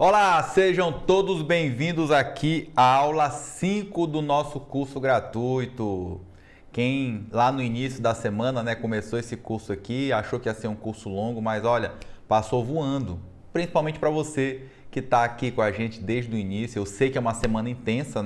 Olá, sejam todos bem-vindos aqui à aula 5 do nosso curso gratuito. Quem lá no início da semana, começou esse curso aqui, achou que ia ser um curso longo, mas olha, passou voando. Principalmente para você que está aqui com a gente desde o início. Eu sei que é uma semana intensa,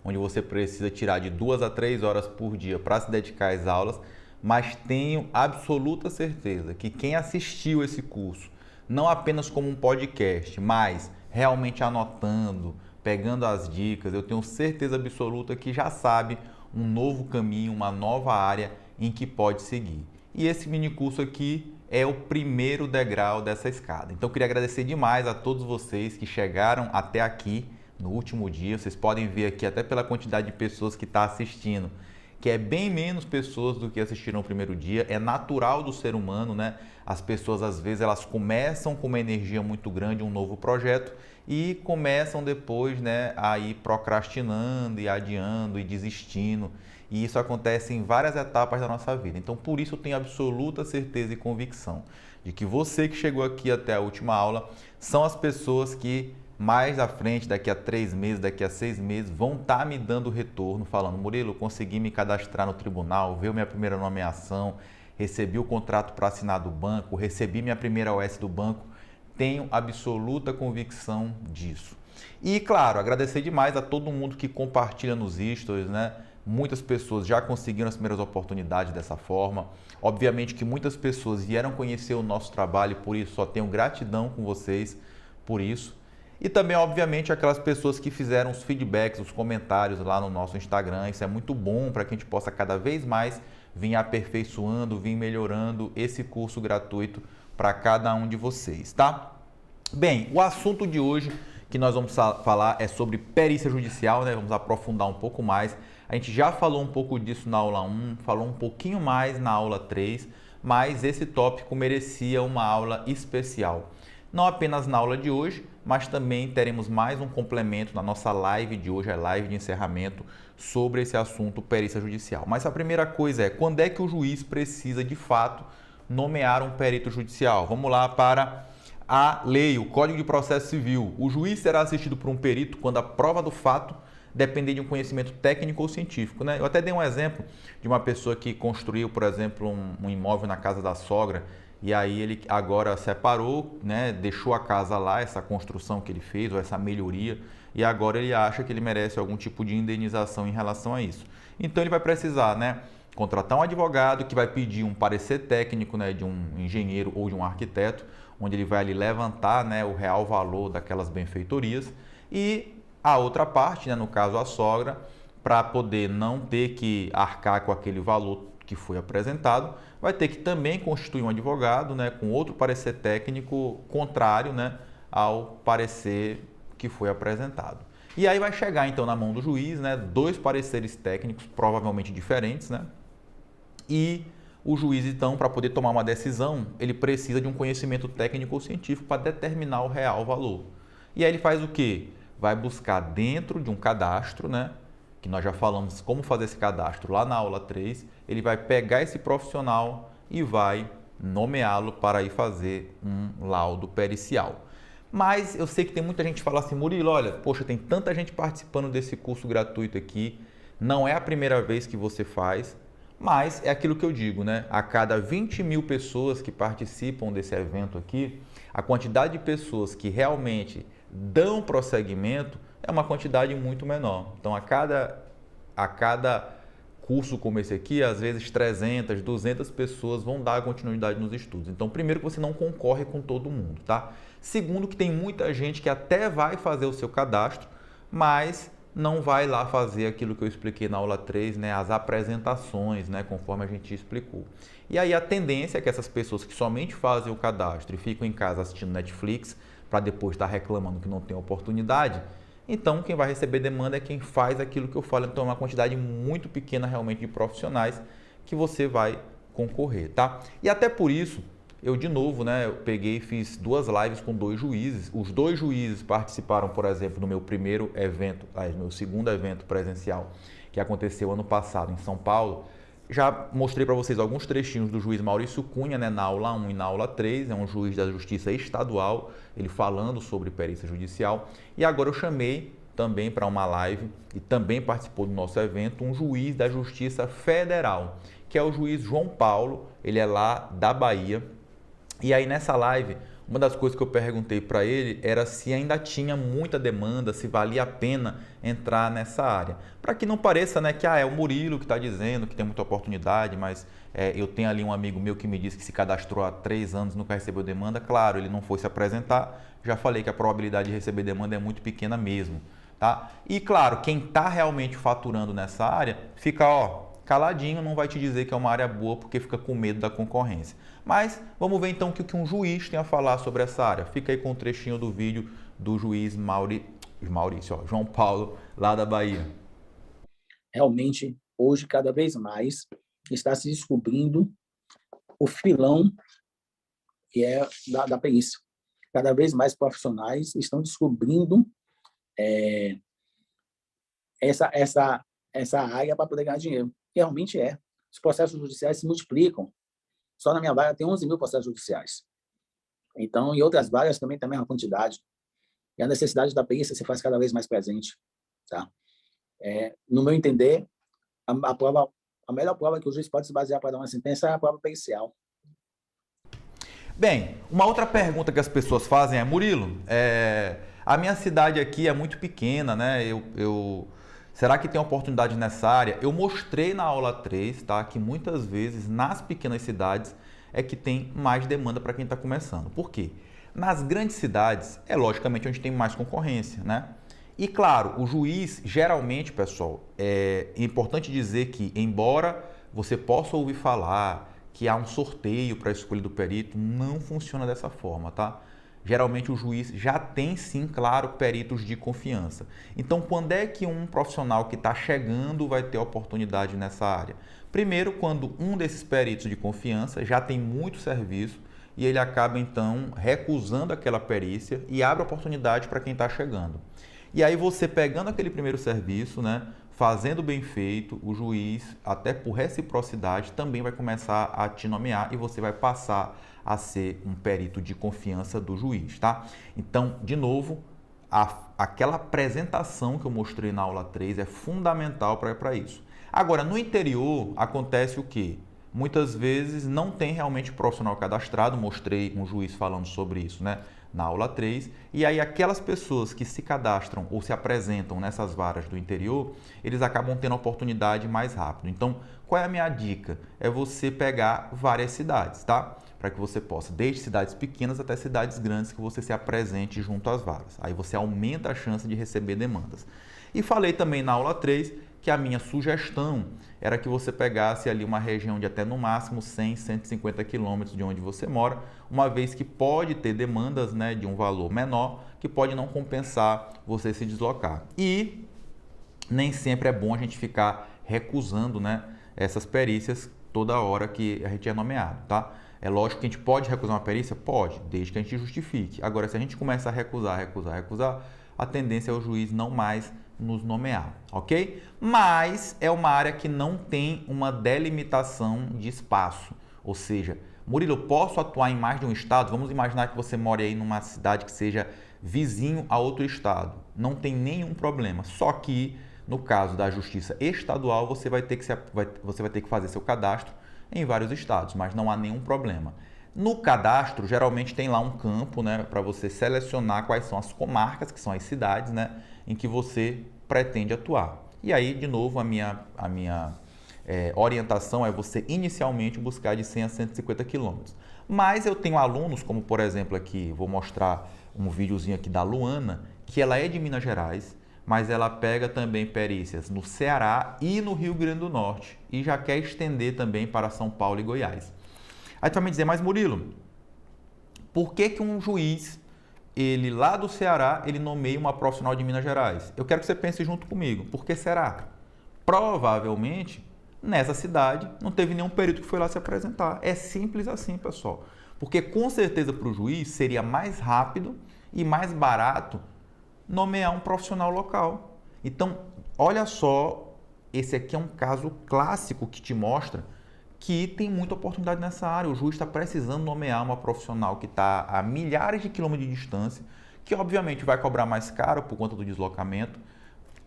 onde você precisa tirar de 2 a 3 horas por dia para se dedicar às aulas, mas tenho absoluta certeza que quem assistiu esse curso, não apenas como um podcast, mas realmente anotando, pegando as dicas, eu tenho certeza absoluta que já sabe um novo caminho, uma nova área em que pode seguir. E esse mini curso aqui é o primeiro degrau dessa escada. Então eu queria agradecer demais a todos vocês que chegaram até aqui no último dia. Vocês podem ver aqui até pela quantidade de pessoas que está assistindo, que é bem menos pessoas do que assistiram o primeiro dia. É natural do ser humano, As pessoas, às vezes, elas começam com uma energia muito grande, um novo projeto, e começam depois, a ir procrastinando e adiando e desistindo. E isso acontece em várias etapas da nossa vida. Então, por isso, eu tenho absoluta certeza e convicção de que você que chegou aqui até a última aula são as pessoas que mais à frente, daqui a 3 meses, daqui a 6 meses, vão estar me dando retorno, falando: Murilo, eu consegui me cadastrar no tribunal, veio minha primeira nomeação, recebi o contrato para assinar do banco, recebi minha primeira OS do banco. Tenho absoluta convicção disso. E, claro, agradecer demais a todo mundo que compartilha nos stories, Muitas pessoas já conseguiram as primeiras oportunidades dessa forma. Obviamente que muitas pessoas vieram conhecer o nosso trabalho, por isso só tenho gratidão com vocês por isso. E também, obviamente, aquelas pessoas que fizeram os feedbacks, os comentários lá no nosso Instagram. Isso é muito bom para que a gente possa cada vez mais vir aperfeiçoando, vir melhorando esse curso gratuito para cada um de vocês, tá? Bem, o assunto de hoje que nós vamos falar é sobre perícia judicial, Vamos aprofundar um pouco mais. A gente já falou um pouco disso na aula 1, falou um pouquinho mais na aula 3, mas esse tópico merecia uma aula especial. Não apenas na aula de hoje, mas também teremos mais um complemento na nossa live de hoje, a live de encerramento, sobre esse assunto perícia judicial. Mas a primeira coisa é, quando é que o juiz precisa de fato nomear um perito judicial? Vamos lá para a lei, o Código de Processo Civil. O juiz será assistido por um perito quando a prova do fato depender de um conhecimento técnico ou científico, Eu até dei um exemplo de uma pessoa que construiu, por exemplo, um imóvel na casa da sogra, e aí ele agora separou, deixou a casa lá, essa construção que ele fez, ou essa melhoria, e agora ele acha que ele merece algum tipo de indenização em relação a isso. Então ele vai precisar, contratar um advogado que vai pedir um parecer técnico, de um engenheiro ou de um arquiteto, onde ele vai ali levantar, o real valor daquelas benfeitorias, e a outra parte, no caso a sogra, para poder não ter que arcar com aquele valor que foi apresentado, vai ter que também constituir um advogado, com outro parecer técnico contrário, ao parecer que foi apresentado. E aí vai chegar então na mão do juiz, 2 pareceres técnicos provavelmente diferentes, E o juiz então, para poder tomar uma decisão, ele precisa de um conhecimento técnico ou científico para determinar o real valor. E aí ele faz o quê? Vai buscar dentro de um cadastro, que nós já falamos como fazer esse cadastro lá na aula 3, ele vai pegar esse profissional e vai nomeá-lo para ir fazer um laudo pericial. Mas eu sei que tem muita gente que fala assim: Murilo, olha, poxa, tem tanta gente participando desse curso gratuito aqui, não é a primeira vez que você faz, mas é aquilo que eu digo, A cada 20 mil pessoas que participam desse evento aqui, a quantidade de pessoas que realmente dão prosseguimento é uma quantidade muito menor. Então, a cada curso como esse aqui, às vezes 300, 200 pessoas vão dar continuidade nos estudos. Então, primeiro que você não concorre com todo mundo, tá? Segundo que tem muita gente que até vai fazer o seu cadastro, mas não vai lá fazer aquilo que eu expliquei na aula 3, as apresentações, conforme a gente explicou. E aí a tendência é que essas pessoas que somente fazem o cadastro e ficam em casa assistindo Netflix, para depois estar reclamando que não tem oportunidade, então quem vai receber demanda é quem faz aquilo que eu falo. Então é uma quantidade muito pequena realmente de profissionais que você vai concorrer, tá? E até por isso, eu de novo, eu peguei e fiz 2 lives com 2 juízes. Os 2 juízes participaram, por exemplo, no meu meu segundo evento presencial, que aconteceu ano passado em São Paulo, Já mostrei para vocês alguns trechinhos do juiz Maurício Cunha, né, na aula 1 e na aula 3, é um juiz da Justiça Estadual, ele falando sobre perícia judicial. E agora eu chamei também para uma live, e também participou do nosso evento, um juiz da Justiça Federal, que é o juiz João Paulo, ele é lá da Bahia. E aí nessa live, uma das coisas que eu perguntei para ele era se ainda tinha muita demanda, se valia a pena entrar nessa área. Para que não pareça, né, que é o Murilo que está dizendo que tem muita oportunidade, mas eu tenho ali um amigo meu que me disse que se cadastrou há 3 anos e nunca recebeu demanda. Claro, ele não foi se apresentar, já falei que a probabilidade de receber demanda é muito pequena mesmo. Tá? E claro, quem está realmente faturando nessa área fica caladinho, não vai te dizer que é uma área boa porque fica com medo da concorrência. Mas vamos ver então o que um juiz tem a falar sobre essa área. Fica aí com um trechinho do vídeo do juiz Maurício, João Paulo, lá da Bahia. Realmente, hoje, cada vez mais, está se descobrindo o filão que é da perícia. Cada vez mais profissionais estão descobrindo essa área para poder ganhar dinheiro. Realmente é. Os processos judiciais se multiplicam. Só na minha vara tem 11 mil processos judiciais. Então, em outras varas também tem a mesma quantidade. E a necessidade da perícia se faz cada vez mais presente. Tá? No meu entender, a melhor prova que o juiz pode se basear para dar uma sentença é a prova pericial. Bem, uma outra pergunta que as pessoas fazem é, Murilo, a minha cidade aqui é muito pequena, né? Será que tem oportunidade nessa área? Eu mostrei na aula 3, tá, que muitas vezes nas pequenas cidades é que tem mais demanda para quem está começando. Por quê? Nas grandes cidades é logicamente onde tem mais concorrência, né? E claro, o juiz geralmente, pessoal, é importante dizer que embora você possa ouvir falar que há um sorteio para a escolha do perito, não funciona dessa forma, tá? Geralmente o juiz já tem sim, claro, peritos de confiança. Então, quando é que um profissional que está chegando vai ter oportunidade nessa área? Primeiro, quando um desses peritos de confiança já tem muito serviço e ele acaba então recusando aquela perícia e abre oportunidade para quem está chegando. E aí você pegando aquele primeiro serviço, né, fazendo bem feito, o juiz, até por reciprocidade, também vai começar a te nomear e você vai passar a ser um perito de confiança do juiz, tá? Então, de novo, aquela apresentação que eu mostrei na aula 3 é fundamental para isso. Agora, no interior, acontece o quê? Muitas vezes não tem realmente profissional cadastrado, mostrei um juiz falando sobre isso, né, na aula 3, e aí aquelas pessoas que se cadastram ou se apresentam nessas varas do interior, eles acabam tendo oportunidade mais rápido. Então, qual é a minha dica? É você pegar várias cidades, tá? Para que você possa, desde cidades pequenas até cidades grandes, que você se apresente junto às varas. Aí você aumenta a chance de receber demandas. E falei também na aula 3 que a minha sugestão era que você pegasse ali uma região de até no máximo 100, 150 quilômetros de onde você mora, uma vez que pode ter demandas, né, de um valor menor, que pode não compensar você se deslocar. E nem sempre é bom a gente ficar recusando, né, essas perícias toda hora que a gente é nomeado, tá? É lógico que a gente pode recusar uma perícia? Pode, desde que a gente justifique. Agora, se a gente começa a recusar, a tendência é o juiz não mais nos nomear, ok? Mas é uma área que não tem uma delimitação de espaço. Ou seja, Murilo, eu posso atuar em mais de um estado? Vamos imaginar que você mora aí numa cidade que seja vizinho a outro estado. Não tem nenhum problema. Só que, no caso da Justiça Estadual, você vai ter que fazer seu cadastro em vários estados, mas não há nenhum problema. No cadastro, geralmente tem lá um campo, né, para você selecionar quais são as comarcas, que são as cidades, né, em que você pretende atuar. E aí, de novo, a minha orientação é você inicialmente buscar de 100 a 150 quilômetros. Mas eu tenho alunos, como por exemplo aqui, vou mostrar um videozinho aqui da Luana, que ela é de Minas Gerais, mas ela pega também perícias no Ceará e no Rio Grande do Norte e já quer estender também para São Paulo e Goiás. Aí tu vai me dizer, mas Murilo, por que um juiz, ele lá do Ceará, ele nomeia uma profissional de Minas Gerais? Eu quero que você pense junto comigo, por que será? Provavelmente, nessa cidade, não teve nenhum perito que foi lá se apresentar. É simples assim, pessoal. Porque com certeza para o juiz seria mais rápido e mais barato nomear um profissional local. Então, olha só esse aqui é um caso clássico que te mostra que tem muita oportunidade nessa área. O juiz está precisando nomear uma profissional que está a milhares de quilômetros de distância, que obviamente vai cobrar mais caro por conta do deslocamento.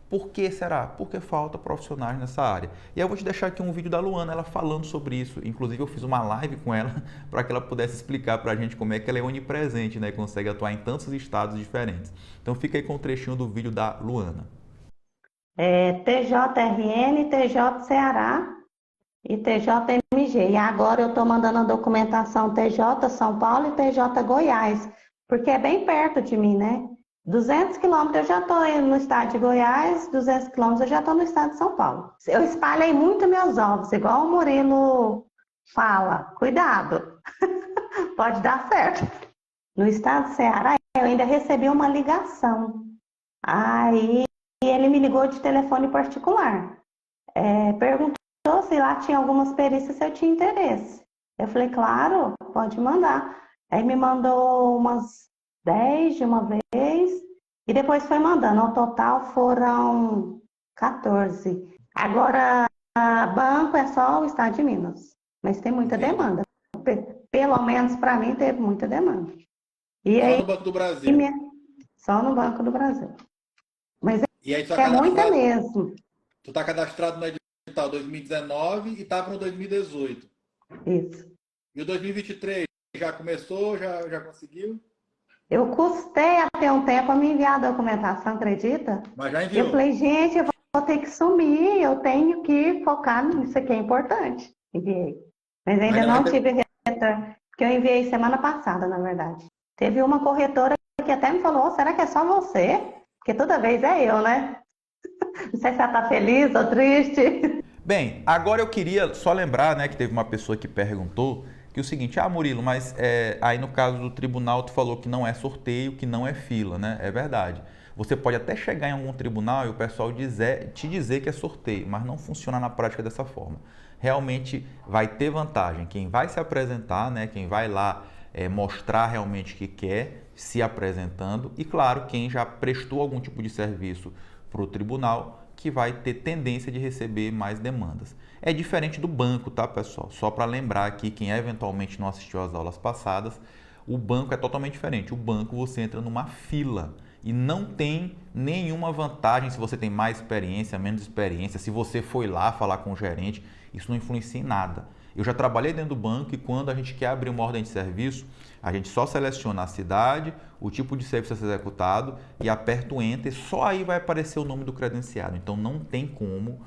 Por que será? Porque falta profissionais nessa área. E eu vou te deixar aqui um vídeo da Luana, ela falando sobre isso. Inclusive eu fiz uma live com ela para que ela pudesse explicar para a gente como é que ela é onipresente, né? Consegue atuar em tantos estados diferentes. Então fica aí com um trechinho do vídeo da Luana. TJRN, TJ Ceará e TJMG. E agora eu estou mandando a documentação TJ São Paulo e TJ Goiás, porque é bem perto de mim, né? 200 quilômetros eu já estou no estado de Goiás, 200 quilômetros eu já estou no estado de São Paulo. Eu espalhei muito meus ovos, igual o Murilo fala. Cuidado, pode dar certo. No estado do Ceará, eu ainda recebi uma ligação. Aí ele me ligou de telefone particular. Perguntou se lá tinha algumas perícias, se eu tinha interesse. Eu falei, claro, pode mandar. Aí me mandou umas 10 de uma vez e depois foi mandando. Ao total foram 14. Agora, banco é só o estado de Minas, mas tem muita demanda. Pelo menos para mim teve muita demanda. E Só aí, no Banco do Brasil. Só no Banco do Brasil. Mas E aí, é muita mesmo. Tu está cadastrado no edital 2019 e está para o 2018. Isso. E o 2023 já começou, já conseguiu? Eu custei até um tempo a me enviar a documentação, acredita? Mas já enviou. Eu falei, gente, eu vou ter que sumir, eu tenho que focar nisso aqui, é importante. Enviei. Mas ainda não tive retorno, porque eu enviei semana passada, na verdade. Teve uma corretora que até me falou, será que é só você? Porque toda vez é eu, né? Não sei se ela tá feliz ou triste. Bem, agora eu queria só lembrar, né, que teve uma pessoa que perguntou que o seguinte, Murilo, mas aí no caso do tribunal tu falou que não é sorteio, que não é fila, né? É verdade. Você pode até chegar em algum tribunal e o pessoal te dizer que é sorteio, mas não funciona na prática dessa forma. Realmente vai ter vantagem quem vai se apresentar, né? Quem vai lá mostrar realmente que quer, se apresentando, e claro, quem já prestou algum tipo de serviço para o tribunal, que vai ter tendência de receber mais demandas. É diferente do banco, tá, pessoal? Só para lembrar aqui, quem eventualmente não assistiu às aulas passadas, o banco é totalmente diferente. O banco você entra numa fila e não tem nenhuma vantagem se você tem mais experiência, menos experiência, se você foi lá falar com o gerente, isso não influencia em nada. Eu já trabalhei dentro do banco e quando a gente quer abrir uma ordem de serviço, a gente só seleciona a cidade, o tipo de serviço a ser executado e aperta o Enter, só aí vai aparecer o nome do credenciado. Então não tem como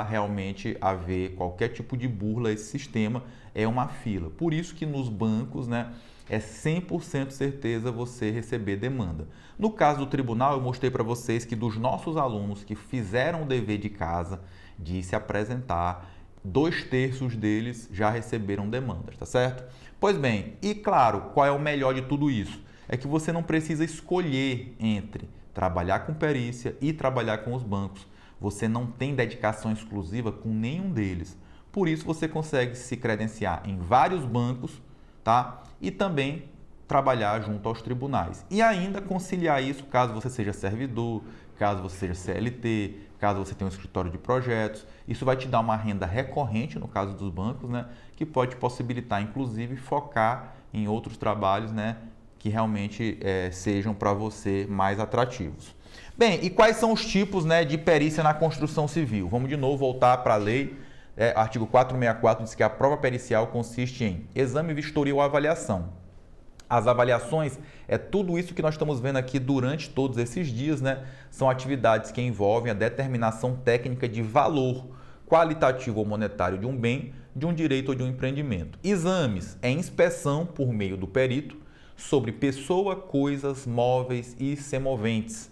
realmente haver qualquer tipo de burla, esse sistema é uma fila. Por isso que nos bancos, né, é 100% certeza você receber demanda. No caso do tribunal, eu mostrei para vocês que dos nossos alunos que fizeram o dever de casa de se apresentar, 2/3 deles já receberam demandas, tá certo? Pois bem, e claro, qual é o melhor de tudo isso? É que você não precisa escolher entre trabalhar com perícia e trabalhar com os bancos. Você não tem dedicação exclusiva com nenhum deles. Por isso você consegue se credenciar em vários bancos, tá? E também trabalhar junto aos tribunais. E ainda conciliar isso caso você seja servidor, caso você seja CLT, caso você tenha um escritório de projetos. Isso vai te dar uma renda recorrente, no caso dos bancos, né? Que pode possibilitar, inclusive, focar em outros trabalhos, né? Que realmente sejam para você mais atrativos. Bem, e quais são os tipos, né, de perícia na construção civil? Vamos de novo voltar para a lei. Artigo 464 diz que a prova pericial consiste em exame, vistoria ou avaliação. As avaliações é tudo isso que nós estamos vendo aqui durante todos esses dias, né? São atividades que envolvem a determinação técnica de valor qualitativo ou monetário de um bem, de um direito ou de um empreendimento. Exames é inspeção por meio do perito sobre pessoa, coisas, móveis e semoventes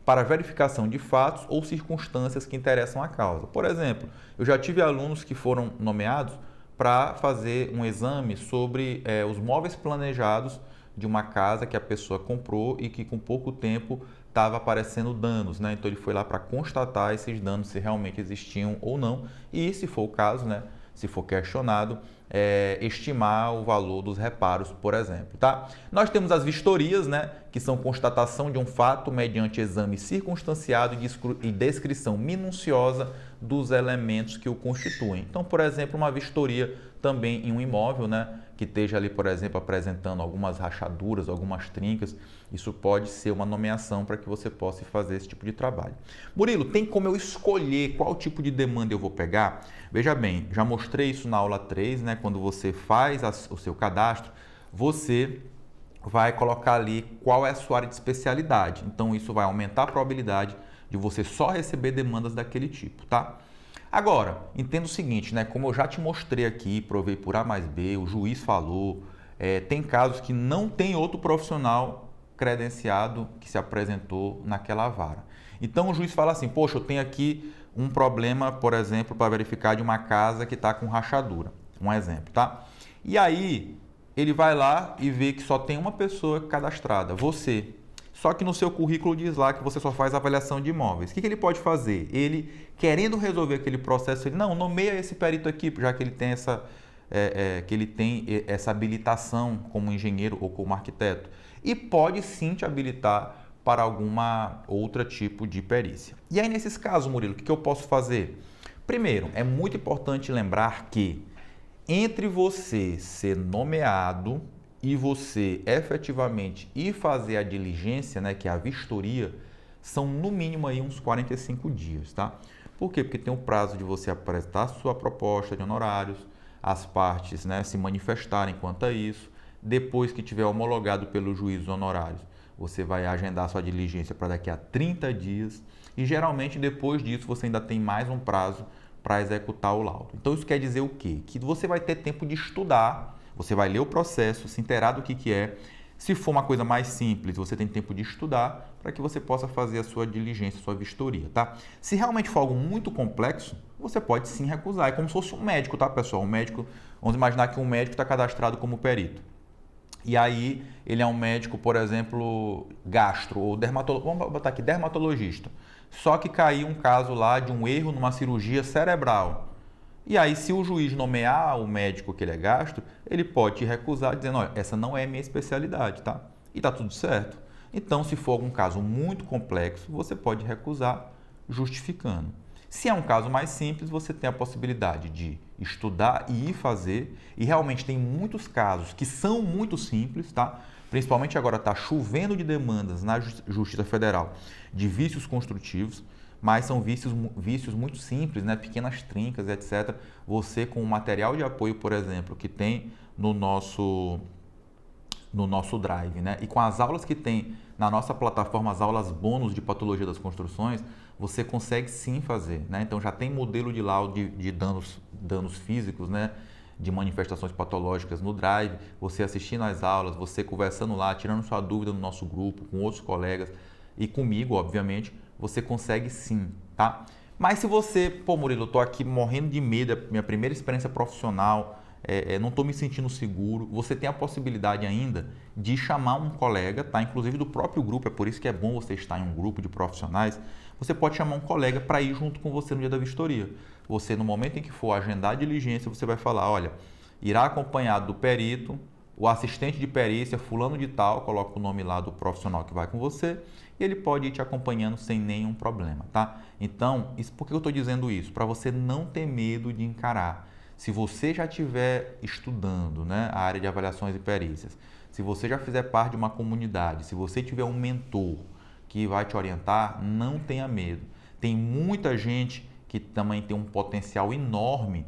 para verificação de fatos ou circunstâncias que interessam à causa. Por exemplo, eu já tive alunos que foram nomeados para fazer um exame sobre os móveis planejados de uma casa que a pessoa comprou e que com pouco tempo estava aparecendo danos, né? Então ele foi lá para constatar esses danos, se realmente existiam ou não, e se for o caso, né, se for questionado, estimar o valor dos reparos, por exemplo, tá? Nós temos as vistorias, né, que são constatação de um fato mediante exame circunstanciado e descrição minuciosa dos elementos que o constituem. Então, por exemplo, uma vistoria também em um imóvel, né, que esteja ali, por exemplo, apresentando algumas rachaduras, algumas trincas, isso pode ser uma nomeação para que você possa fazer esse tipo de trabalho. Murilo, tem como eu escolher qual tipo de demanda eu vou pegar? Veja bem, já mostrei isso na aula 3, né? Quando você faz o seu cadastro, você vai colocar ali qual é a sua área de especialidade. Então, isso vai aumentar a probabilidade de você só receber demandas daquele tipo, tá? Agora, entenda o seguinte, né? Como eu já te mostrei aqui, provei por A mais B, o juiz falou, tem casos que não tem outro profissional credenciado que se apresentou naquela vara. Então, o juiz fala assim, poxa, eu tenho aqui um problema, por exemplo, para verificar de uma casa que está com rachadura. Um exemplo, tá? E aí, ele vai lá e vê que só tem uma pessoa cadastrada, você. Só que no seu currículo diz lá que você só faz avaliação de imóveis. O que ele pode fazer? Ele, querendo resolver aquele processo, ele, não, nomeia esse perito aqui, já que ele tem essa habilitação como engenheiro ou como arquiteto. E pode sim te habilitar para alguma outra tipo de perícia. E aí, nesses casos, Murilo, o que eu posso fazer? Primeiro, é muito importante lembrar que entre você ser nomeado e você efetivamente ir fazer a diligência, né, que é a vistoria, são no mínimo aí uns 45 dias, tá? Por quê? Porque tem o prazo de você apresentar a sua proposta de honorários, as partes, né, se manifestarem quanto a isso. Depois que tiver homologado pelo juiz os honorários, você vai agendar sua diligência para daqui a 30 dias e geralmente depois disso você ainda tem mais um prazo para executar o laudo. Então isso quer dizer o quê? Que você vai ter tempo de estudar, você vai ler o processo, se inteirar do que é. Se for uma coisa mais simples, você tem tempo de estudar para que você possa fazer a sua diligência, a sua vistoria, tá? Se realmente for algo muito complexo, você pode sim recusar. É como se fosse um médico, tá, pessoal? Um médico, vamos imaginar que um médico está cadastrado como perito. E aí ele é um médico, por exemplo, gastro ou dermatologista, vamos botar aqui, dermatologista. Só que caiu um caso lá de um erro numa cirurgia cerebral. E aí, se o juiz nomear o médico que ele é gastro, ele pode te recusar dizendo, olha, essa não é minha especialidade, tá? E tá tudo certo. Então, se for algum caso muito complexo, você pode recusar justificando. Se é um caso mais simples, você tem a possibilidade de estudar e ir fazer. E realmente tem muitos casos que são muito simples, tá? Principalmente agora está chovendo de demandas na Justiça Federal de vícios construtivos, mas são vícios muito simples, né? Pequenas trincas, etc. Você com o material de apoio, por exemplo, que tem no nosso Drive, né? E com as aulas que tem na nossa plataforma, as aulas bônus de patologia das construções, você consegue sim fazer, né? Então já tem modelo de laudo de danos físicos, né? De manifestações patológicas no Drive, você assistindo às aulas, você conversando lá, tirando sua dúvida no nosso grupo, com outros colegas e comigo, obviamente, você consegue sim, tá? Mas se você, pô Murilo, eu tô aqui morrendo de medo, é minha primeira experiência profissional, não estou me sentindo seguro, você tem a possibilidade ainda de chamar um colega, tá? Inclusive do próprio grupo, é por isso que é bom você estar em um grupo de profissionais, você pode chamar um colega para ir junto com você no dia da vistoria. Você, no momento em que for agendar a diligência, você vai falar, olha, irá acompanhado do perito, o assistente de perícia, fulano de tal, coloca o nome lá do profissional que vai com você, e ele pode ir te acompanhando sem nenhum problema, tá? Então, por que eu estou dizendo isso? Para você não ter medo de encarar. Se você já estiver estudando, né, a área de avaliações e perícias, se você já fizer parte de uma comunidade, se você tiver um mentor que vai te orientar, não tenha medo. Tem muita gente que também tem um potencial enorme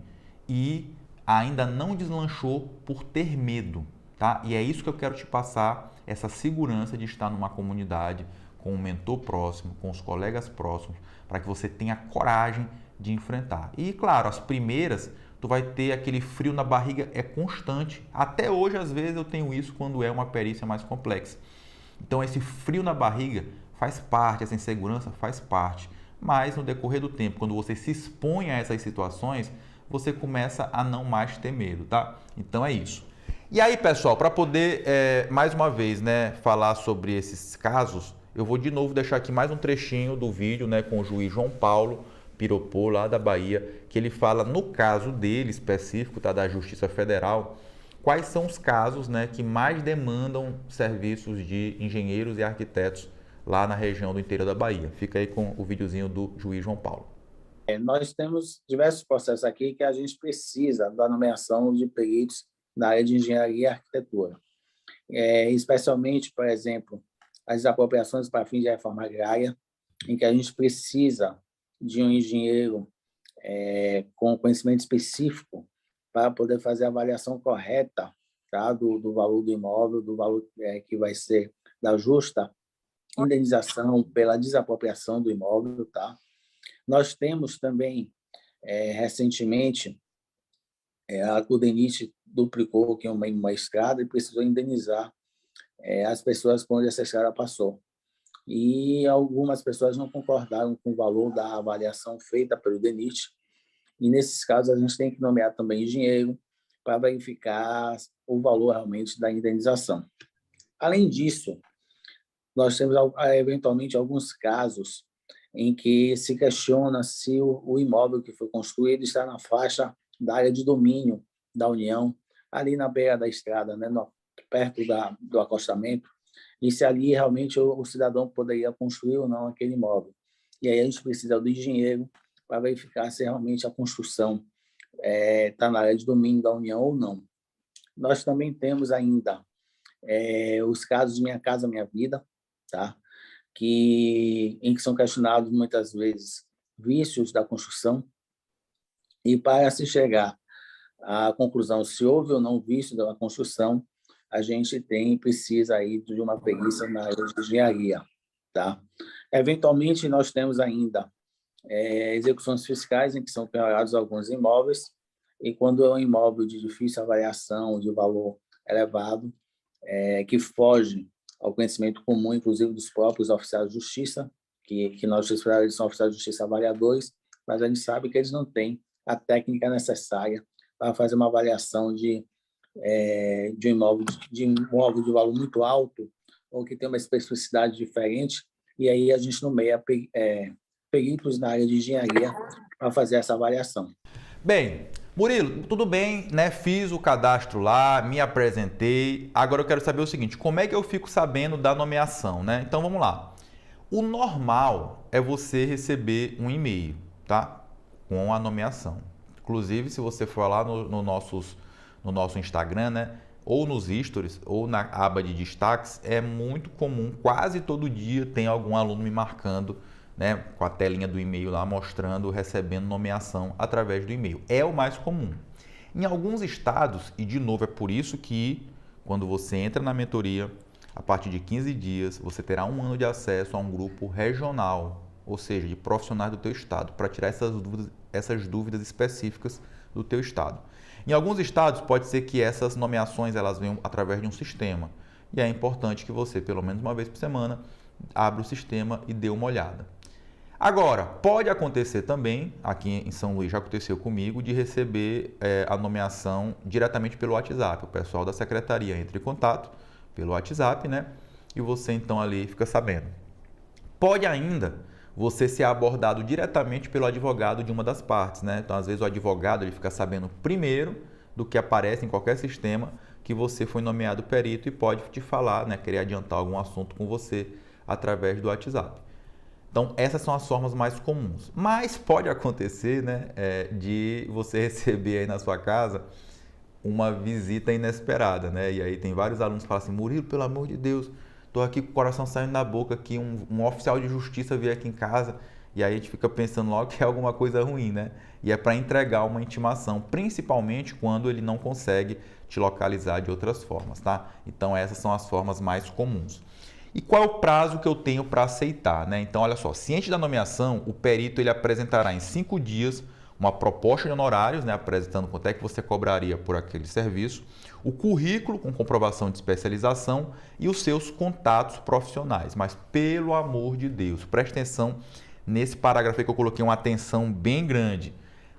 e ainda não deslanchou por ter medo, tá? E é isso que eu quero te passar, essa segurança de estar numa comunidade com um mentor próximo, com os colegas próximos, para que você tenha coragem de enfrentar. E claro, as primeiras, tu vai ter aquele frio na barriga, é constante. Até hoje, às vezes, eu tenho isso quando é uma perícia mais complexa. Então, esse frio na barriga faz parte, essa insegurança faz parte. Mas no decorrer do tempo, quando você se expõe a essas situações, você começa a não mais ter medo, tá? Então é isso. E aí, pessoal, para poder, mais uma vez, né, falar sobre esses casos, eu vou de novo deixar aqui mais um trechinho do vídeo, né, com o juiz João Paulo, Piropô, lá da Bahia, que ele fala, no caso dele específico, tá, da Justiça Federal, quais são os casos, né, que mais demandam serviços de engenheiros e arquitetos lá na região do interior da Bahia. Fica aí com o videozinho do juiz João Paulo. Nós temos diversos processos aqui que a gente precisa da nomeação de peritos na área de engenharia e arquitetura. Especialmente, por exemplo, as desapropriações para fins de reforma agrária, em que a gente precisa de um engenheiro com conhecimento específico para poder fazer a avaliação correta, tá, do valor do imóvel, do valor que vai ser da justa indenização pela desapropriação do imóvel. Tá? Nós temos também, recentemente, o DENIT duplicou aqui uma estrada e precisou indenizar as pessoas por onde essa estrada passou. E algumas pessoas não concordaram com o valor da avaliação feita pelo DENIT, e nesses casos a gente tem que nomear também engenheiro para verificar o valor realmente da indenização. Além disso, nós temos eventualmente alguns casos em que se questiona se o imóvel que foi construído está na faixa da área de domínio da União, ali na beira da estrada, né, perto do acostamento, e se ali realmente o cidadão poderia construir ou não aquele imóvel. E aí a gente precisa do engenheiro para verificar se realmente a construção está na área de domínio da União ou não. Nós também temos ainda os casos de Minha Casa Minha Vida, tá? Em que são questionados muitas vezes vícios da construção, e para se chegar à conclusão se houve ou não vício da construção, a gente precisa aí de uma perícia na área de engenharia. Tá? Eventualmente, nós temos ainda execuções fiscais em que são penhorados alguns imóveis, e quando é um imóvel de difícil avaliação, de valor elevado, que foge ao conhecimento comum, inclusive dos próprios oficiais de justiça, que nós eles são oficiais de justiça avaliadores, mas a gente sabe que eles não têm a técnica necessária para fazer uma avaliação de um imóvel de valor muito alto, ou que tem uma especificidade diferente, e aí a gente nomeia peritos na área de engenharia para fazer essa avaliação. Bem, Murilo, tudo bem, né? Fiz o cadastro lá, me apresentei. Agora eu quero saber o seguinte, como é que eu fico sabendo da nomeação, né? Então vamos lá. O normal é você receber um e-mail, tá? Com a nomeação. Inclusive, se você for lá no nosso Instagram, né? Ou nos stories, ou na aba de destaques, é muito comum, quase todo dia tem algum aluno me marcando, né, com a telinha do e-mail lá, mostrando, recebendo nomeação através do e-mail. É o mais comum. Em alguns estados, e de novo é por isso que quando você entra na mentoria, a partir de 15 dias, você terá um ano de acesso a um grupo regional, ou seja, de profissionais do teu estado, para tirar essas dúvidas específicas do teu estado. Em alguns estados, pode ser que essas nomeações elas venham através de um sistema. E é importante que você, pelo menos uma vez por semana, abra o sistema e dê uma olhada. Agora, pode acontecer também, aqui em São Luís já aconteceu comigo, de receber a nomeação diretamente pelo WhatsApp. O pessoal da secretaria entra em contato pelo WhatsApp, né? E você então ali fica sabendo. Pode ainda você ser abordado diretamente pelo advogado de uma das partes, né? Então, às vezes o advogado ele fica sabendo primeiro do que aparece em qualquer sistema que você foi nomeado perito e pode te falar, né? Querer adiantar algum assunto com você através do WhatsApp. Então, essas são as formas mais comuns. Mas pode acontecer, né, de você receber aí na sua casa uma visita inesperada, né? E aí tem vários alunos que falam assim, Murilo, pelo amor de Deus, estou aqui com o coração saindo da boca, que um oficial de justiça veio aqui em casa, e aí a gente fica pensando logo que é alguma coisa ruim, né? E é para entregar uma intimação, principalmente quando ele não consegue te localizar de outras formas, tá? Então, essas são as formas mais comuns. E qual é o prazo que eu tenho para aceitar, né? Então, olha só, ciente da nomeação, o perito ele apresentará em 5 dias uma proposta de honorários, né? Apresentando quanto é que você cobraria por aquele serviço, o currículo com comprovação de especialização e os seus contatos profissionais. Mas, pelo amor de Deus, preste atenção nesse parágrafo aí que eu coloquei uma atenção bem grande.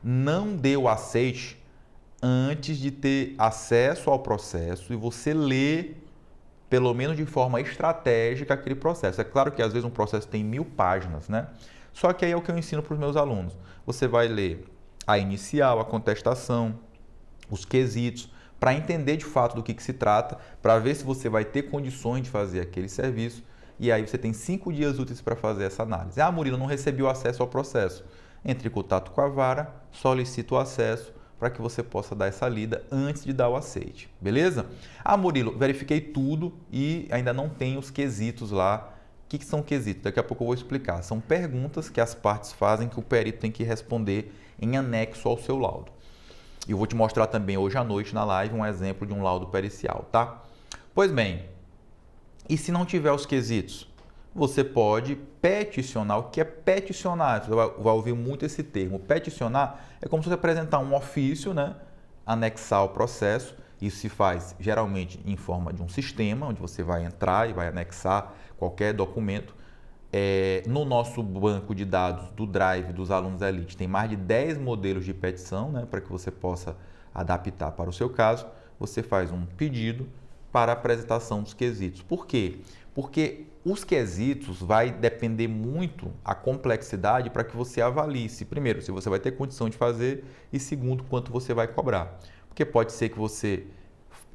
Não dê o aceite antes de ter acesso ao processo e você ler pelo menos de forma estratégica aquele processo. É claro que às vezes um processo tem 1000 páginas, né? Só que aí é o que eu ensino para os meus alunos. Você vai ler a inicial, a contestação, os quesitos, para entender de fato do que se trata, para ver se você vai ter condições de fazer aquele serviço. E aí você tem 5 dias úteis para fazer essa análise. Ah, Murilo, não recebi o acesso ao processo. Entre em contato com a vara, solicita o acesso para que você possa dar essa lida antes de dar o aceite, beleza? Ah, Murilo, verifiquei tudo e ainda não tem os quesitos lá. O que são quesitos? Daqui a pouco eu vou explicar. São perguntas que as partes fazem que o perito tem que responder em anexo ao seu laudo. E eu vou te mostrar também hoje à noite na live um exemplo de um laudo pericial, tá? Pois bem, e se não tiver os quesitos? Você pode peticionar. O que é peticionar? Você vai ouvir muito esse termo. Peticionar é como se você apresentar um ofício, né? Anexar o processo. Isso se faz geralmente em forma de um sistema, onde você vai entrar e vai anexar qualquer documento. No nosso banco de dados do Drive dos alunos Elite tem mais de 10 modelos de petição, né? Para que você possa adaptar para o seu caso. Você faz um pedido para a apresentação dos quesitos. Por quê? Porque os quesitos vai depender muito a complexidade para que você avalie se, primeiro, se você vai ter condição de fazer e, segundo, quanto você vai cobrar. Porque pode ser que você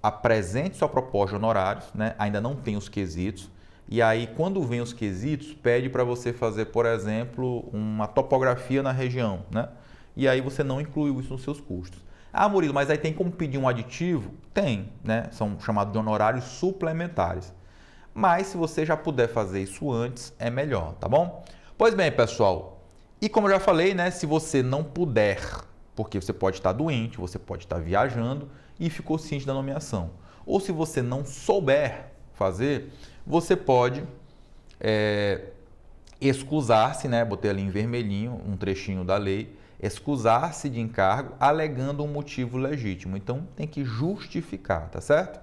apresente sua proposta de honorários, né? Ainda não tem os quesitos, e aí quando vem os quesitos, pede para você fazer, por exemplo, uma topografia na região, né? E aí você não incluiu isso nos seus custos. Ah, Murilo, mas aí tem como pedir um aditivo? Tem, né? São chamados de honorários suplementares. Mas se você já puder fazer isso antes, é melhor, tá bom? Pois bem, pessoal, e como eu já falei, né? Se você não puder, porque você pode estar doente, você pode estar viajando e ficou ciente da nomeação. Ou se você não souber fazer, você pode excusar-se, né? Botei ali em vermelhinho um trechinho da lei, excusar-se de encargo alegando um motivo legítimo. Então, tem que justificar, tá certo?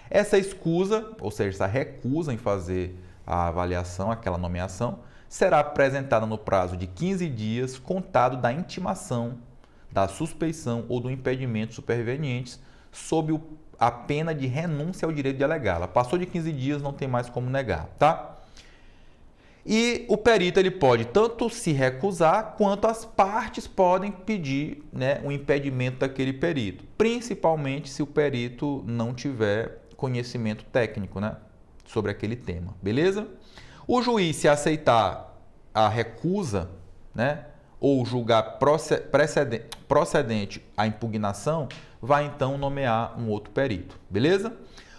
Essa escusa, ou seja, essa recusa em fazer a avaliação, aquela nomeação, será apresentada no prazo de 15 dias contado da intimação, da suspeição ou do impedimento supervenientes sob a pena de renúncia ao direito de alegá-la. Passou de 15 dias, não tem mais como negar, tá? E o perito ele pode tanto se recusar, quanto as partes podem pedir, né, um impedimento daquele perito, principalmente se o perito não tiver conhecimento técnico, né, sobre aquele tema, beleza? O juiz, se aceitar a recusa, né, ou julgar procedente a impugnação, vai então nomear um outro perito, beleza?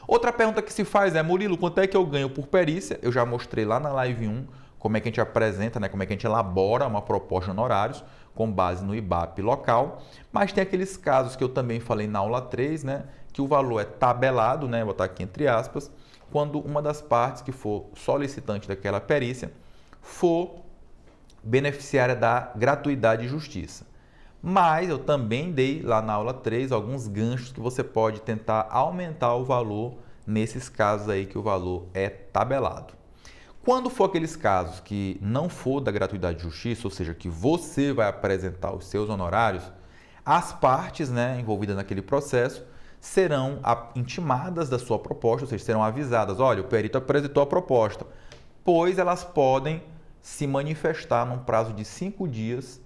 Outra pergunta que se faz é, Murilo, quanto é que eu ganho por perícia? Eu já mostrei lá na live 1 como é que a gente apresenta, né, como é que a gente elabora uma proposta de honorários com base no IBAP local, mas tem aqueles casos que eu também falei na aula 3, né, que o valor é tabelado, né, vou botar aqui entre aspas, quando uma das partes que for solicitante daquela perícia for beneficiária da gratuidade de justiça. Mas eu também dei lá na aula 3 alguns ganchos que você pode tentar aumentar o valor nesses casos aí que o valor é tabelado. Quando for aqueles casos que não for da gratuidade de justiça, ou seja, que você vai apresentar os seus honorários, as partes, né, envolvidas naquele processo serão intimadas da sua proposta, ou seja, serão avisadas, olha, o perito apresentou a proposta, pois elas podem se manifestar num prazo de 5 dias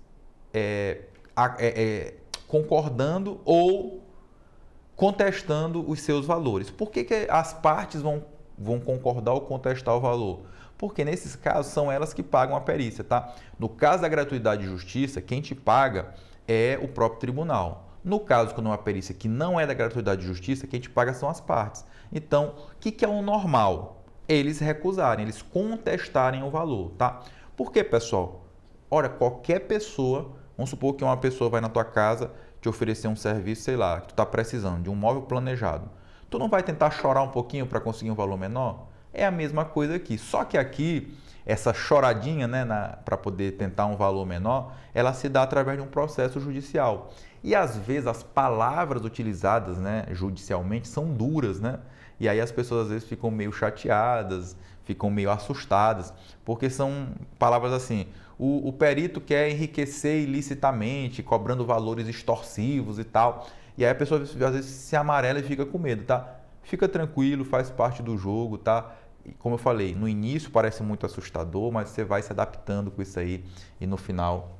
concordando ou contestando os seus valores. Por que as partes vão concordar ou contestar o valor? Porque nesses casos são elas que pagam a perícia, tá? No caso da gratuidade de justiça, quem te paga é o próprio tribunal. No caso, quando é uma perícia que não é da gratuidade de justiça, quem te paga são as partes. Então, o que é o normal? Eles recusarem, eles contestarem o valor, tá? Por quê, pessoal? Ora, qualquer pessoa, vamos supor que uma pessoa vai na tua casa te oferecer um serviço, sei lá, que tu está precisando de um móvel planejado. Tu não vai tentar chorar um pouquinho para conseguir um valor menor? É a mesma coisa aqui, só que aqui, essa choradinha, né, para poder tentar um valor menor, ela se dá através de um processo judicial. E às vezes as palavras utilizadas, né, judicialmente são duras, né? E aí as pessoas às vezes ficam meio chateadas, ficam meio assustadas, porque são palavras assim, o perito quer enriquecer ilicitamente, cobrando valores extorsivos e tal. E aí a pessoa às vezes se amarela e fica com medo, tá? Fica tranquilo, faz parte do jogo, tá? como eu falei, no início parece muito assustador, mas você vai se adaptando com isso aí e no final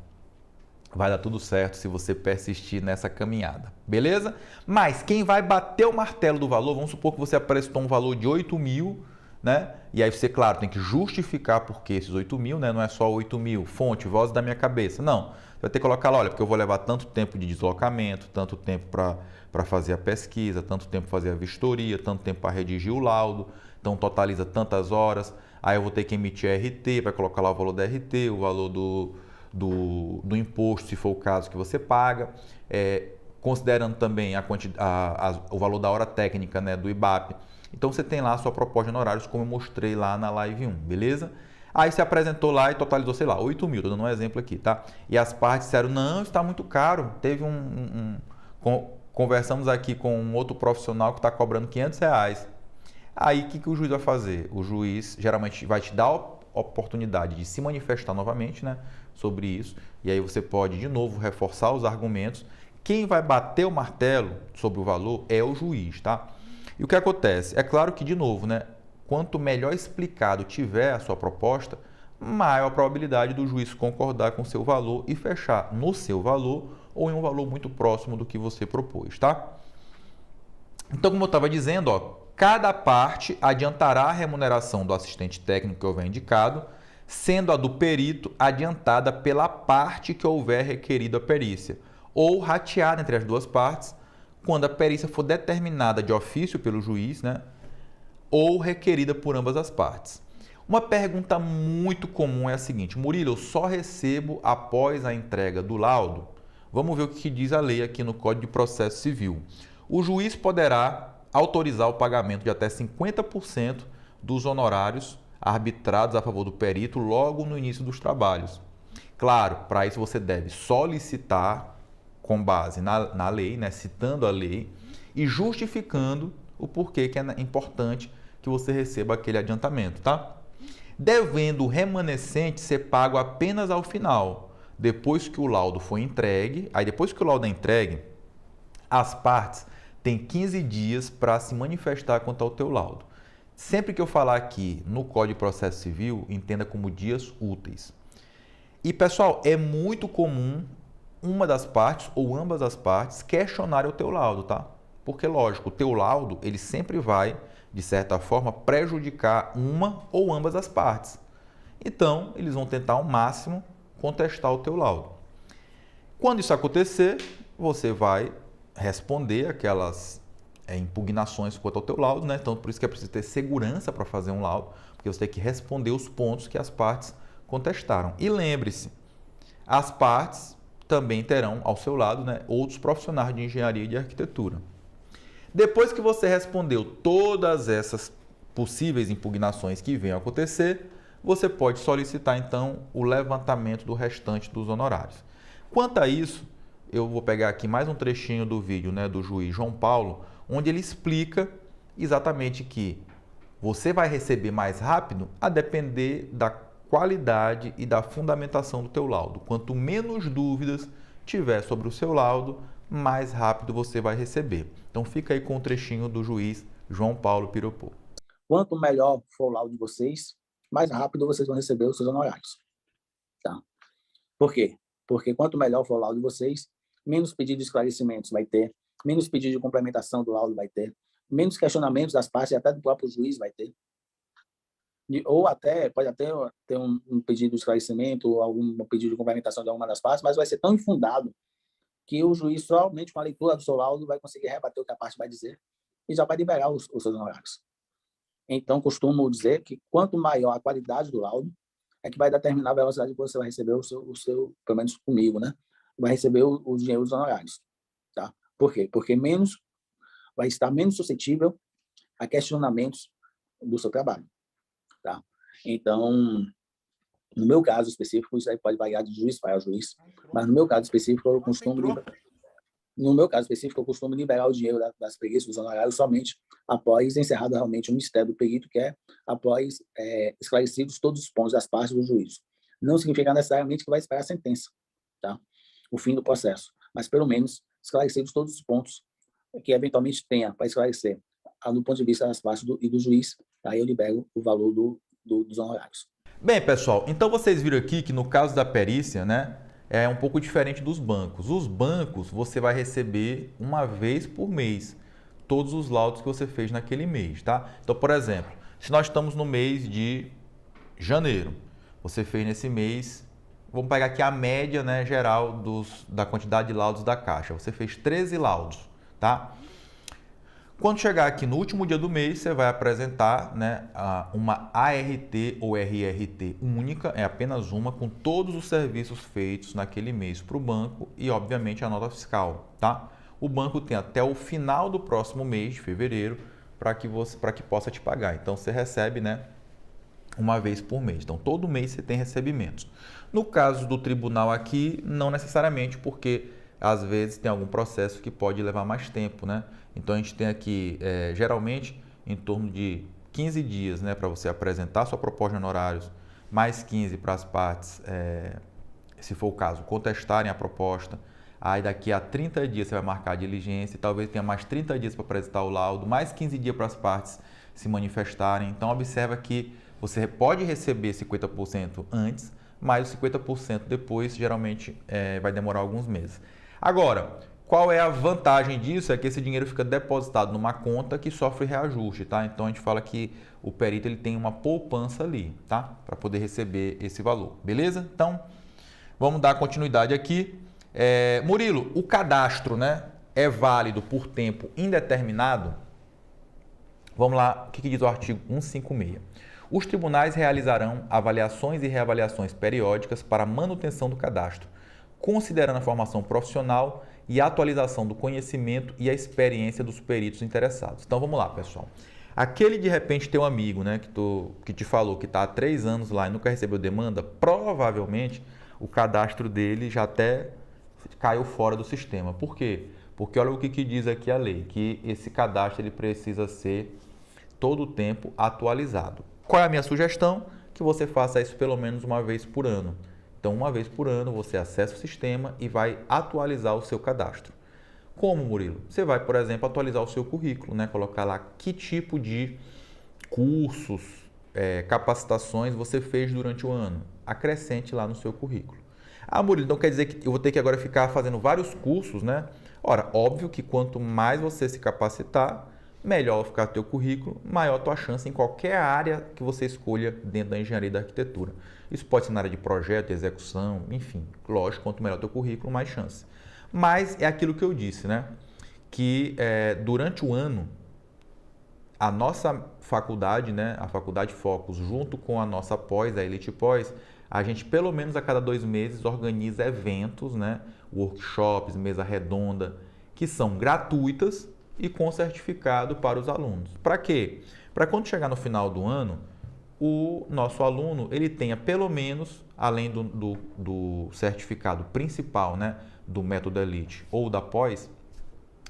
vai dar tudo certo se você persistir nessa caminhada, beleza? Mas quem vai bater o martelo do valor, vamos supor que você apresentou um valor de 8 mil, né? E aí você, claro, tem que justificar por que esses 8 mil, né? Não é só 8 mil, fonte, voz da minha cabeça. Não, você vai ter que colocar lá, olha, porque eu vou levar tanto tempo de deslocamento, tanto tempo para fazer a pesquisa, tanto tempo para fazer a vistoria, tanto tempo para redigir o laudo, então totaliza tantas horas, aí eu vou ter que emitir a RT, vai colocar lá o valor da RT, o valor do imposto, se for o caso que você paga, considerando também o valor da hora técnica, né, do IBAP. Então você tem lá a sua proposta de honorários, como eu mostrei lá na live 1, beleza? Aí você apresentou lá e totalizou, sei lá, 8 mil, estou dando um exemplo aqui, tá? E as partes disseram, não, está muito caro. Teve conversamos aqui com um outro profissional que está cobrando R$500. Aí o que o juiz vai fazer? O juiz geralmente vai te dar a oportunidade de se manifestar novamente, né, sobre isso, e aí você pode de novo reforçar os argumentos. Quem vai bater o martelo sobre o valor é o juiz, tá? E o que acontece? É claro que, de novo, né, quanto melhor explicado tiver a sua proposta, maior a probabilidade do juiz concordar com o seu valor e fechar no seu valor ou em um valor muito próximo do que você propôs, tá? Então, como eu estava dizendo, ó, cada parte adiantará a remuneração do assistente técnico que houver indicado, sendo a do perito adiantada pela parte que houver requerido a perícia, ou rateada entre as duas partes, quando a perícia for determinada de ofício pelo juiz, né, ou requerida por ambas as partes. Uma pergunta muito comum é a seguinte: Murilo, eu só recebo após a entrega do laudo? Vamos ver o que diz a lei aqui no Código de Processo Civil. O juiz poderá autorizar o pagamento de até 50% dos honorários arbitrados a favor do perito logo no início dos trabalhos. Claro, para isso você deve solicitar com base na lei, né, citando a lei e justificando o porquê que é importante que você receba aquele adiantamento, tá? Devendo o remanescente ser pago apenas ao final, depois que o laudo foi entregue. Aí depois que o laudo é entregue, as partes têm 15 dias para se manifestar quanto ao teu laudo. Sempre que eu falar aqui no Código de Processo Civil, entenda como dias úteis. E pessoal, é muito comum uma das partes ou ambas as partes questionarem o teu laudo, tá? Porque, lógico, o teu laudo, ele sempre vai, de certa forma, prejudicar uma ou ambas as partes. Então, eles vão tentar ao máximo contestar o teu laudo. Quando isso acontecer, você vai responder aquelas impugnações quanto ao teu laudo, né? Então, por isso que é preciso ter segurança para fazer um laudo, porque você tem que responder os pontos que as partes contestaram. E lembre-se, as partes também terão ao seu lado, né, outros profissionais de engenharia e de arquitetura. Depois que você respondeu todas essas possíveis impugnações que venham a acontecer, você pode solicitar então o levantamento do restante dos honorários. Quanto a isso, eu vou pegar aqui mais um trechinho do vídeo, né, do juiz João Paulo, onde ele explica exatamente que você vai receber mais rápido a depender da qualidade e da fundamentação do teu laudo. Quanto menos dúvidas tiver sobre o seu laudo, mais rápido você vai receber. Então fica aí com o trechinho do juiz João Paulo Piropô. Quanto melhor for o laudo de vocês, mais rápido vocês vão receber os seus honorários. Tá? Por quê? Porque quanto melhor for o laudo de vocês, menos pedido de esclarecimentos vai ter, menos pedido de complementação do laudo vai ter, menos questionamentos das partes e até do próprio juiz vai ter. Ou até, pode até ter um pedido de esclarecimento ou algum pedido de complementação de alguma das partes, mas vai ser tão infundado que o juiz, somente com a leitura do seu laudo, vai conseguir rebater o que a parte vai dizer e já vai liberar os seus honorários. Então, costumo dizer que quanto maior a qualidade do laudo, é que vai determinar a velocidade que você vai receber o seu pelo menos comigo, né? Vai receber o dinheiro dos honorários. Tá? Por quê? Porque vai estar menos suscetível a questionamentos do seu trabalho. Tá? Então, no meu caso específico, isso aí pode variar de juiz para juiz, mas no meu caso específico, eu costumo liberar o dinheiro das preguiças dos honorários somente após encerrado realmente o mistério do perito, que é após esclarecidos todos os pontos das partes do juízo. Não significa necessariamente que vai esperar a sentença, tá? O fim do processo, mas pelo menos esclarecidos todos os pontos que eventualmente tenha para esclarecer do ponto de vista das partes e do juiz, aí eu libero o valor dos honorários. Bem, pessoal, então vocês viram aqui que no caso da perícia, né, é um pouco diferente dos bancos. Os bancos você vai receber uma vez por mês todos os laudos que você fez naquele mês, tá? Então, por exemplo, se nós estamos no mês de janeiro, você fez nesse mês, vamos pegar aqui a média, né, geral da quantidade de laudos da Caixa. Você fez 13 laudos, tá? Quando chegar aqui no último dia do mês, você vai apresentar, né, uma ART ou RRT única, é apenas uma, com todos os serviços feitos naquele mês para o banco e, obviamente, a nota fiscal, tá? O banco tem até o final do próximo mês, de fevereiro, para que possa te pagar. Então, você recebe, né, uma vez por mês. Então, todo mês você tem recebimentos. No caso do tribunal aqui, não necessariamente, porque às vezes tem algum processo que pode levar mais tempo, né? Então, a gente tem aqui, geralmente, em torno de 15 dias, né, para você apresentar sua proposta de honorários, mais 15 para as partes, se for o caso, contestarem a proposta. Aí, daqui a 30 dias, você vai marcar a diligência e talvez tenha mais 30 dias para apresentar o laudo, mais 15 dias para as partes se manifestarem. Então, observa que você pode receber 50% antes, mas os 50% depois, geralmente, vai demorar alguns meses. Agora, qual é a vantagem disso? É que esse dinheiro fica depositado numa conta que sofre reajuste, tá? Então, a gente fala que o perito ele tem uma poupança ali, tá? Para poder receber esse valor, beleza? Então, vamos dar continuidade aqui. Murilo, o cadastro, né, é válido por tempo indeterminado? Vamos lá, o que diz o artigo 156? Os tribunais realizarão avaliações e reavaliações periódicas para a manutenção do cadastro, considerando a formação profissional e a atualização do conhecimento e a experiência dos peritos interessados. Então, vamos lá, pessoal. Aquele, de repente, teu amigo, né, que te falou que está há 3 anos lá e nunca recebeu demanda, provavelmente o cadastro dele já até caiu fora do sistema. Por quê? Porque olha o que diz aqui a lei, que esse cadastro ele precisa ser todo o tempo atualizado. Qual é a minha sugestão? Que você faça isso pelo menos uma vez por ano. Então, uma vez por ano, você acessa o sistema e vai atualizar o seu cadastro. Como, Murilo? Você vai, por exemplo, atualizar o seu currículo, né? Colocar lá que tipo de cursos, capacitações você fez durante o ano. Acrescente lá no seu currículo. Ah, Murilo, então quer dizer que eu vou ter que agora ficar fazendo vários cursos, né? Ora, óbvio que quanto mais você se capacitar, melhor ficar teu currículo, maior a tua chance em qualquer área que você escolha dentro da engenharia e da arquitetura. Isso pode ser na área de projeto, execução, enfim. Lógico, quanto melhor teu currículo, mais chance. Mas é aquilo que eu disse, né? Que durante o ano, a nossa faculdade, né? A Faculdade Focus, junto com a nossa pós, a Elite Pós, a gente pelo menos a cada 2 meses organiza eventos, né? Workshops, mesa redonda, que são gratuitas e com certificado para os alunos. Para quê? Para quando chegar no final do ano, o nosso aluno ele tenha pelo menos, além do certificado principal, né, do método Elite ou da pós,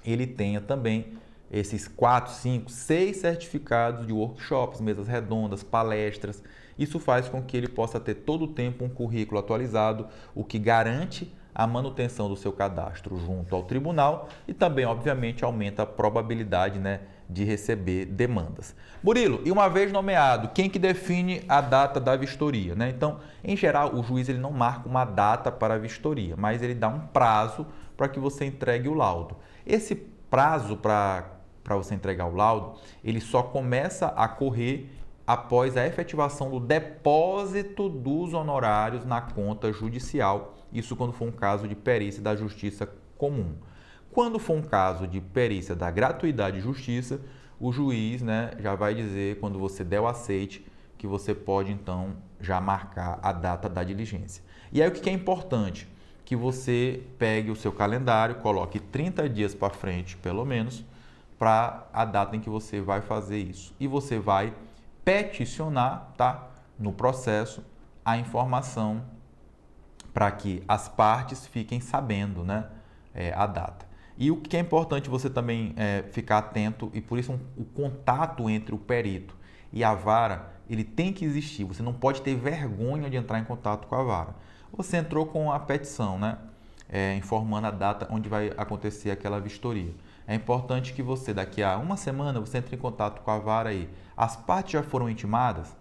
ele tenha também esses 4, 5, 6 certificados de workshops, mesas redondas, palestras. Isso faz com que ele possa ter todo o tempo um currículo atualizado, o que garante a manutenção do seu cadastro junto ao tribunal e também, obviamente, aumenta a probabilidade, né, de receber demandas. Murilo, e uma vez nomeado, quem que define a data da vistoria, né? Então, em geral, o juiz ele não marca uma data para a vistoria, mas ele dá um prazo para que você entregue o laudo. Esse prazo para você entregar o laudo, ele só começa a correr após a efetivação do depósito dos honorários na conta judicial. Isso quando for um caso de perícia da Justiça Comum. Quando for um caso de perícia da Gratuidade e Justiça, o juiz, né, já vai dizer, quando você der o aceite, que você pode então já marcar a data da diligência. E aí o que é importante? Que você pegue o seu calendário, coloque 30 dias para frente, pelo menos, para a data em que você vai fazer isso. E você vai peticionar, tá, no processo a informação para que as partes fiquem sabendo, né, a data. E o que é importante você também ficar atento, e por isso o contato entre o perito e a vara, ele tem que existir. Você não pode ter vergonha de entrar em contato com a vara. Você entrou com a petição, né, informando a data onde vai acontecer aquela vistoria. é importante que você, daqui a uma semana, você entre em contato com a vara aí. As partes já foram intimadas?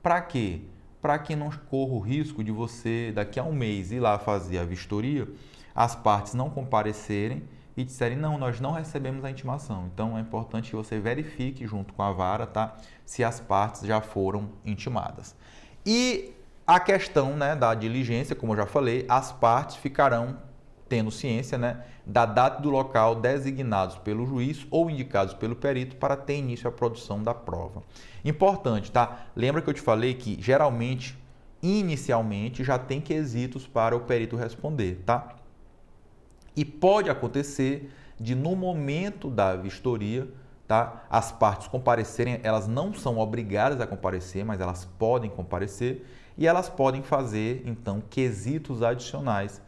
Para quê? Para que não corra o risco de você, daqui a um mês, ir lá fazer a vistoria, as partes não comparecerem e disserem, não, nós não recebemos a intimação. Então, é importante que você verifique junto com a vara, tá? Se as partes já foram intimadas. E a questão, né, da diligência, como eu já falei, as partes ficarão tendo ciência, né, da data e do local designados pelo juiz ou indicados pelo perito para ter início a produção da prova. Importante, tá? Lembra que eu te falei que geralmente, inicialmente, já tem quesitos para o perito responder, tá? E pode acontecer de no momento da vistoria, tá, as partes comparecerem, elas não são obrigadas a comparecer, mas elas podem comparecer e elas podem fazer, então, quesitos adicionais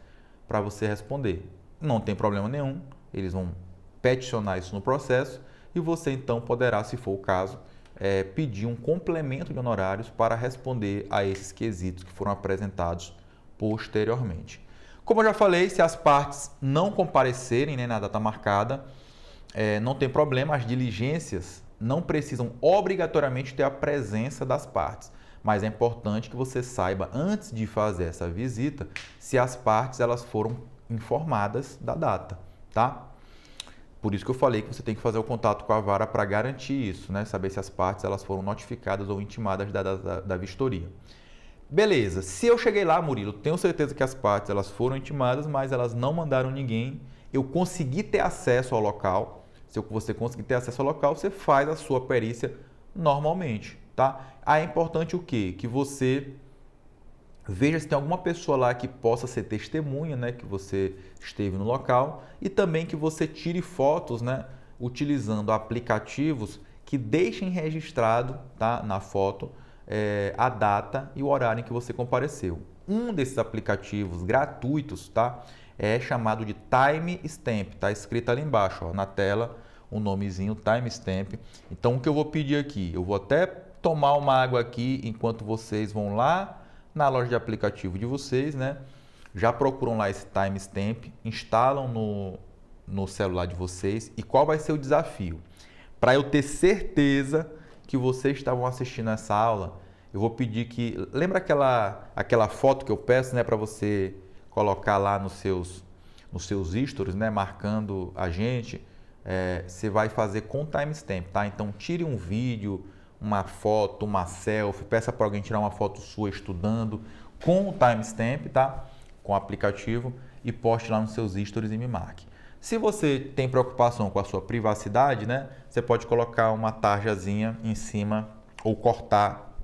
para você responder. Não tem problema nenhum, eles vão peticionar isso no processo e você, então, poderá, se for o caso, pedir um complemento de honorários para responder a esses quesitos que foram apresentados posteriormente. Como eu já falei, se as partes não comparecerem, né, na data marcada, não tem problema, as diligências não precisam obrigatoriamente ter a presença das partes, mas é importante que você saiba, antes de fazer essa visita, se as partes elas foram informadas da data, tá? Por isso que eu falei que você tem que fazer o contato com a vara para garantir isso, né? Saber se as partes elas foram notificadas ou intimadas da vistoria. Beleza, se eu cheguei lá, Murilo, tenho certeza que as partes elas foram intimadas, mas elas não mandaram ninguém, eu consegui ter acesso ao local. Se você conseguir ter acesso ao local, você faz a sua perícia normalmente, tá? Aí é importante o quê? Que você veja se tem alguma pessoa lá que possa ser testemunha, né, que você esteve no local, e também que você tire fotos, né, utilizando aplicativos que deixem registrado, tá, na foto a data e o horário em que você compareceu. Um desses aplicativos gratuitos, tá, é chamado de Time Stamp, tá escrito ali embaixo, ó, na tela, o nomezinho Time Stamp. Então, o que eu vou pedir aqui? Eu vou até tomar uma água aqui enquanto vocês vão lá na loja de aplicativo de vocês, né? Já procuram lá esse Time Stamp, instalam no celular de vocês. E qual vai ser o desafio? Para eu ter certeza que vocês estavam assistindo essa aula, eu vou pedir que... Lembra aquela foto que eu peço, né, para você colocar lá nos seus stories, né, marcando a gente? Você vai fazer com timestamp, tá? Então, tire um vídeo, uma foto, uma selfie, peça para alguém tirar uma foto sua estudando com o timestamp, tá? Com o aplicativo e poste lá nos seus stories e me marque. Se você tem preocupação com a sua privacidade, né, você pode colocar uma tarjazinha em cima ou cortar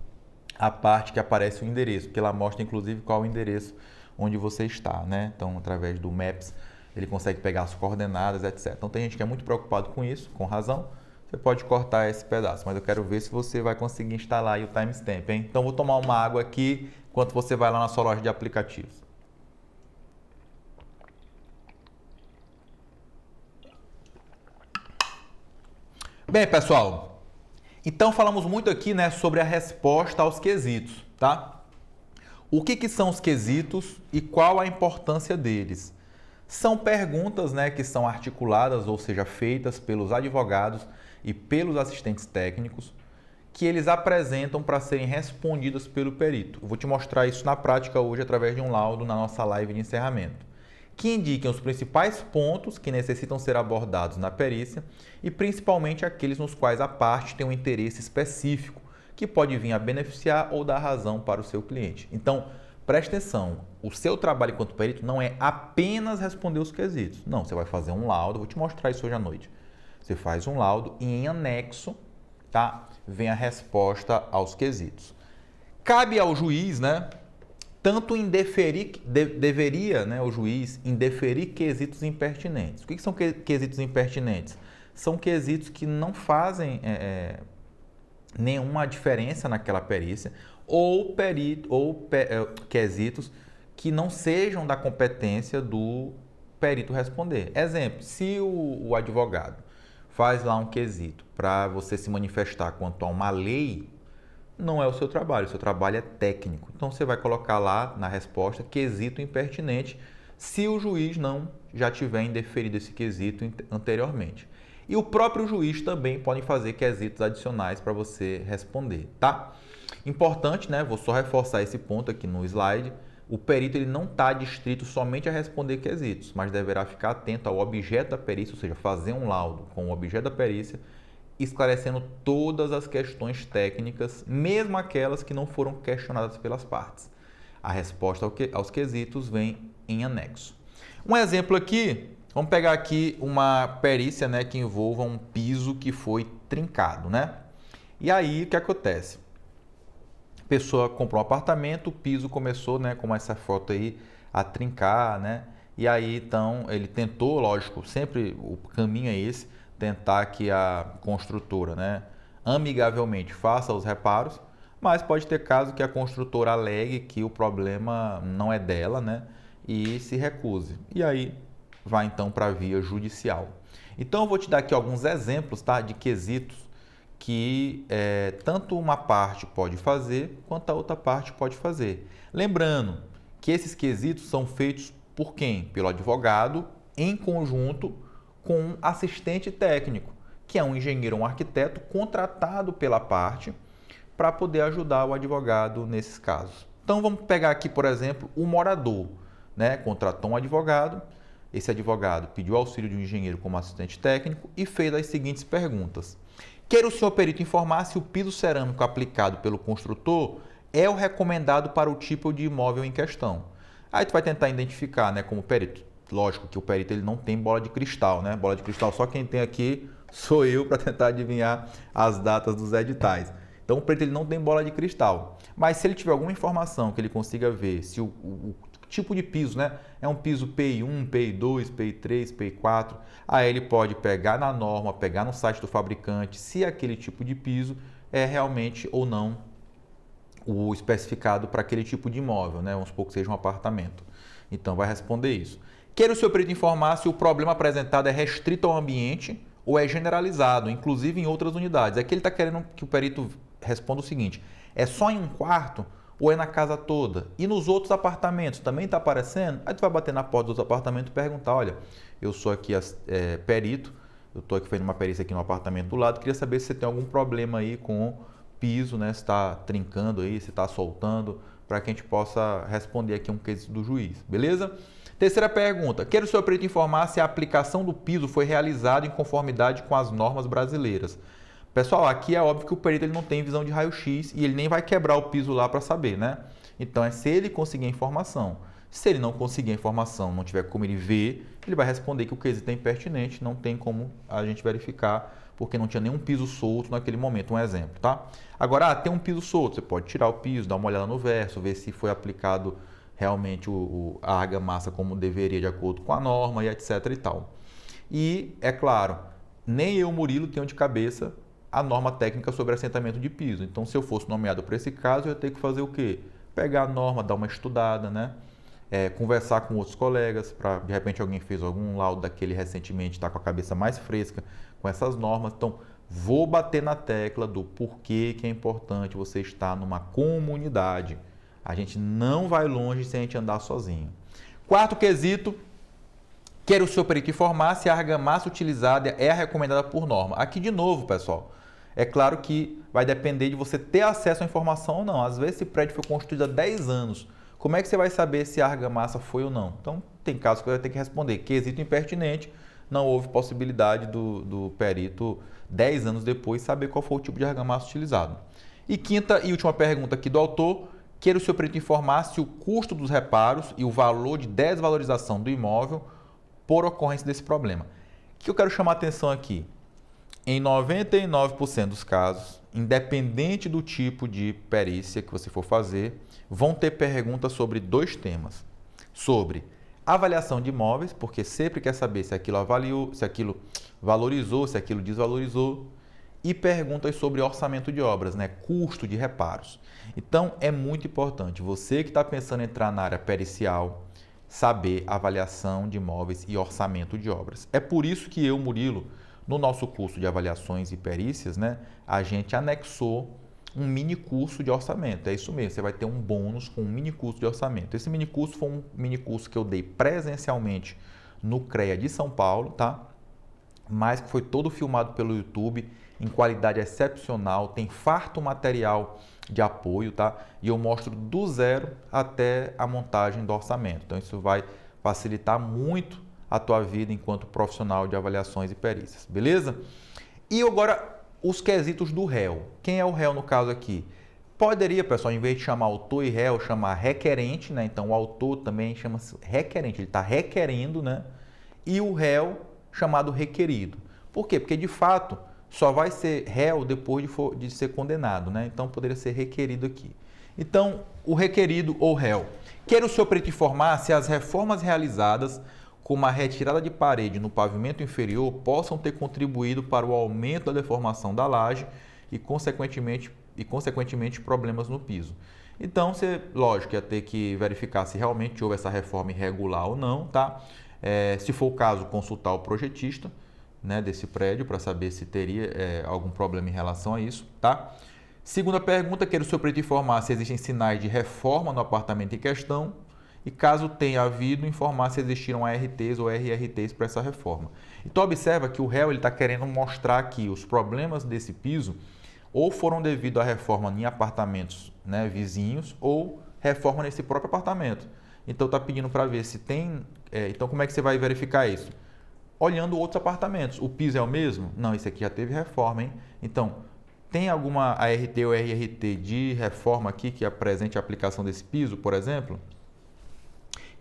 a parte que aparece o endereço, porque ela mostra inclusive qual é o endereço onde você está, né? Então, através do Maps, ele consegue pegar as coordenadas, etc. Então, tem gente que é muito preocupado com isso, com razão. Você pode cortar esse pedaço, mas eu quero ver se você vai conseguir instalar aí o timestamp, hein? Então, vou tomar uma água aqui enquanto você vai lá na sua loja de aplicativos. Bem, pessoal, então falamos muito aqui, né, sobre a resposta aos quesitos, tá? O que são os quesitos e qual a importância deles? São perguntas, né, que são articuladas, ou seja, feitas pelos advogados e pelos assistentes técnicos, que eles apresentam para serem respondidas pelo perito. Eu vou te mostrar isso na prática hoje através de um laudo na nossa live de encerramento, que indiquem os principais pontos que necessitam ser abordados na perícia e principalmente aqueles nos quais a parte tem um interesse específico, que pode vir a beneficiar ou dar razão para o seu cliente. Então, preste atenção, o seu trabalho enquanto perito não é apenas responder os quesitos. Não, você vai fazer um laudo, vou te mostrar isso hoje à noite. Você faz um laudo e em anexo, tá, vem a resposta aos quesitos. Cabe ao juiz, né, tanto deveria, né, o juiz indeferir quesitos impertinentes. O que são quesitos impertinentes? São quesitos que não fazem nenhuma diferença naquela perícia ou quesitos que não sejam da competência do perito responder. Exemplo, se o advogado faz lá um quesito para você se manifestar quanto a uma lei, não é o seu trabalho é técnico. Então, você vai colocar lá na resposta quesito impertinente se o juiz não já tiver indeferido esse quesito anteriormente. E o próprio juiz também pode fazer quesitos adicionais para você responder, tá? Importante, né? Vou só reforçar esse ponto aqui no slide. O perito ele não está distrito somente a responder quesitos, mas deverá ficar atento ao objeto da perícia, ou seja, fazer um laudo com o objeto da perícia, esclarecendo todas as questões técnicas, mesmo aquelas que não foram questionadas pelas partes. A resposta aos quesitos vem em anexo. Um exemplo aqui, vamos pegar aqui uma perícia, né, que envolva um piso que foi trincado, né? E aí, o que acontece? A pessoa comprou um apartamento, o piso começou, né, como essa foto aí, a trincar, né? E aí, então, ele tentou, lógico, sempre o caminho é esse, tentar que a construtora, né, amigavelmente faça os reparos, mas pode ter caso que a construtora alegue que o problema não é dela, né, e se recuse. E aí vai então para a via judicial. Então eu vou te dar aqui alguns exemplos, tá, de quesitos que tanto uma parte pode fazer quanto a outra parte pode fazer. Lembrando que esses quesitos são feitos por quem? Pelo advogado em conjunto com um assistente técnico, que é um engenheiro ou um arquiteto contratado pela parte para poder ajudar o advogado nesses casos. Então vamos pegar aqui, por exemplo, o morador, né? Contratou um advogado, esse advogado pediu auxílio de um engenheiro como assistente técnico e fez as seguintes perguntas. Quer o senhor perito informar se o piso cerâmico aplicado pelo construtor é o recomendado para o tipo de imóvel em questão? Aí tu vai tentar identificar, né, como perito. Lógico que o perito ele não tem bola de cristal, né? Bola de cristal só quem tem aqui sou eu para tentar adivinhar as datas dos editais. Então o perito ele não tem bola de cristal. Mas se ele tiver alguma informação que ele consiga ver se o tipo de piso, né, é um piso PI1, PI2, PI3, PI4, aí ele pode pegar na norma, pegar no site do fabricante se aquele tipo de piso é realmente ou não o especificado para aquele tipo de imóvel, né? Vamos supor que seja um apartamento. Então vai responder isso. Quer o seu perito informar se o problema apresentado é restrito ao ambiente ou é generalizado, inclusive em outras unidades. Aqui ele está querendo que o perito responda o seguinte: é só em um quarto ou é na casa toda? E nos outros apartamentos também está aparecendo? Aí tu vai bater na porta dos apartamentos e perguntar: olha, eu sou aqui perito, eu estou aqui fazendo uma perícia aqui no apartamento do lado, queria saber se você tem algum problema aí com o piso, né? Se está trincando aí, se está soltando, para que a gente possa responder aqui um quesito do juiz, beleza? Terceira pergunta: quer o senhor perito informar se a aplicação do piso foi realizada em conformidade com as normas brasileiras? Pessoal, aqui é óbvio que o perito ele não tem visão de raio-x e ele nem vai quebrar o piso lá para saber, né? Então é se ele conseguir a informação. Se ele não conseguir a informação, não tiver como ele ver, ele vai responder que o quesito é impertinente, não tem como a gente verificar, porque não tinha nenhum piso solto naquele momento, um exemplo, tá? Agora, tem um piso solto, você pode tirar o piso, dar uma olhada no verso, ver se foi aplicado realmente a argamassa como deveria, de acordo com a norma e etc e tal. E, é claro, nem eu, Murilo, tenho de cabeça a norma técnica sobre assentamento de piso. Então, se eu fosse nomeado para esse caso, eu ia ter que fazer o quê? Pegar a norma, dar uma estudada, né? Conversar com outros colegas, para de repente alguém fez algum laudo daquele recentemente, está com a cabeça mais fresca com essas normas. Então, vou bater na tecla do porquê que é importante você estar numa comunidade. A gente não vai longe sem a gente andar sozinho. Quarto quesito: quer o seu perito informar se a argamassa utilizada é a recomendada por norma. Aqui de novo, pessoal, é claro que vai depender de você ter acesso à informação ou não. Às vezes esse prédio foi construído há 10 anos. Como é que você vai saber se a argamassa foi ou não? Então, tem casos que vai ter que responder quesito impertinente, não houve possibilidade do perito, 10 anos depois, saber qual foi o tipo de argamassa utilizado. E quinta e última pergunta aqui do autor: quer o seu perito informar se o custo dos reparos e o valor de desvalorização do imóvel por ocorrência desse problema. O que eu quero chamar a atenção aqui? Em 99% dos casos, independente do tipo de perícia que você for fazer, vão ter perguntas sobre dois temas. Sobre avaliação de imóveis, porque sempre quer saber se aquilo avaliou, se aquilo valorizou, se aquilo desvalorizou, e perguntas sobre orçamento de obras, né? Custo de reparos. Então, é muito importante você que está pensando em entrar na área pericial, saber avaliação de imóveis e orçamento de obras. É por isso que eu, Murilo, no nosso curso de avaliações e perícias, né, a gente anexou um mini curso de orçamento. É isso mesmo, você vai ter um bônus com um mini curso de orçamento. Esse mini curso foi um mini curso que eu dei presencialmente no CREA de São Paulo, tá? Mas que foi todo filmado pelo YouTube, em qualidade excepcional, tem farto material de apoio, tá? E eu mostro do zero até a montagem do orçamento. Então isso vai facilitar muito a tua vida enquanto profissional de avaliações e perícias, beleza? E agora os quesitos do réu. Quem é o réu no caso aqui? Poderia, pessoal, em vez de chamar autor e réu, chamar requerente, né? Então o autor também chama-se requerente, ele está requerendo, né? E o réu chamado requerido. Por quê? Porque de fato só vai ser réu depois de ser condenado, né? Então poderia ser requerido aqui. Então, o requerido ou réu. Quer o senhor perito informar se as reformas realizadas como a retirada de parede no pavimento inferior possam ter contribuído para o aumento da deformação da laje e, consequentemente, problemas no piso. Então, você, lógico, ia ter que verificar se realmente houve essa reforma irregular ou não, tá? Se for o caso, consultar o projetista, né, desse prédio para saber se teria algum problema em relação a isso, tá? Segunda pergunta, quero o seu perito informar se existem sinais de reforma no apartamento em questão e, caso tenha havido, informar se existiram ARTs ou RRTs para essa reforma. Então, observa que o réu está querendo mostrar que os problemas desse piso ou foram devido à reforma em apartamentos, né, vizinhos ou reforma nesse próprio apartamento. Então, está pedindo para ver se tem... então, como é que você vai verificar isso? Olhando outros apartamentos. O piso é o mesmo? Não, esse aqui já teve reforma, hein? Então, tem alguma ART ou RRT de reforma aqui que apresente a aplicação desse piso, por exemplo?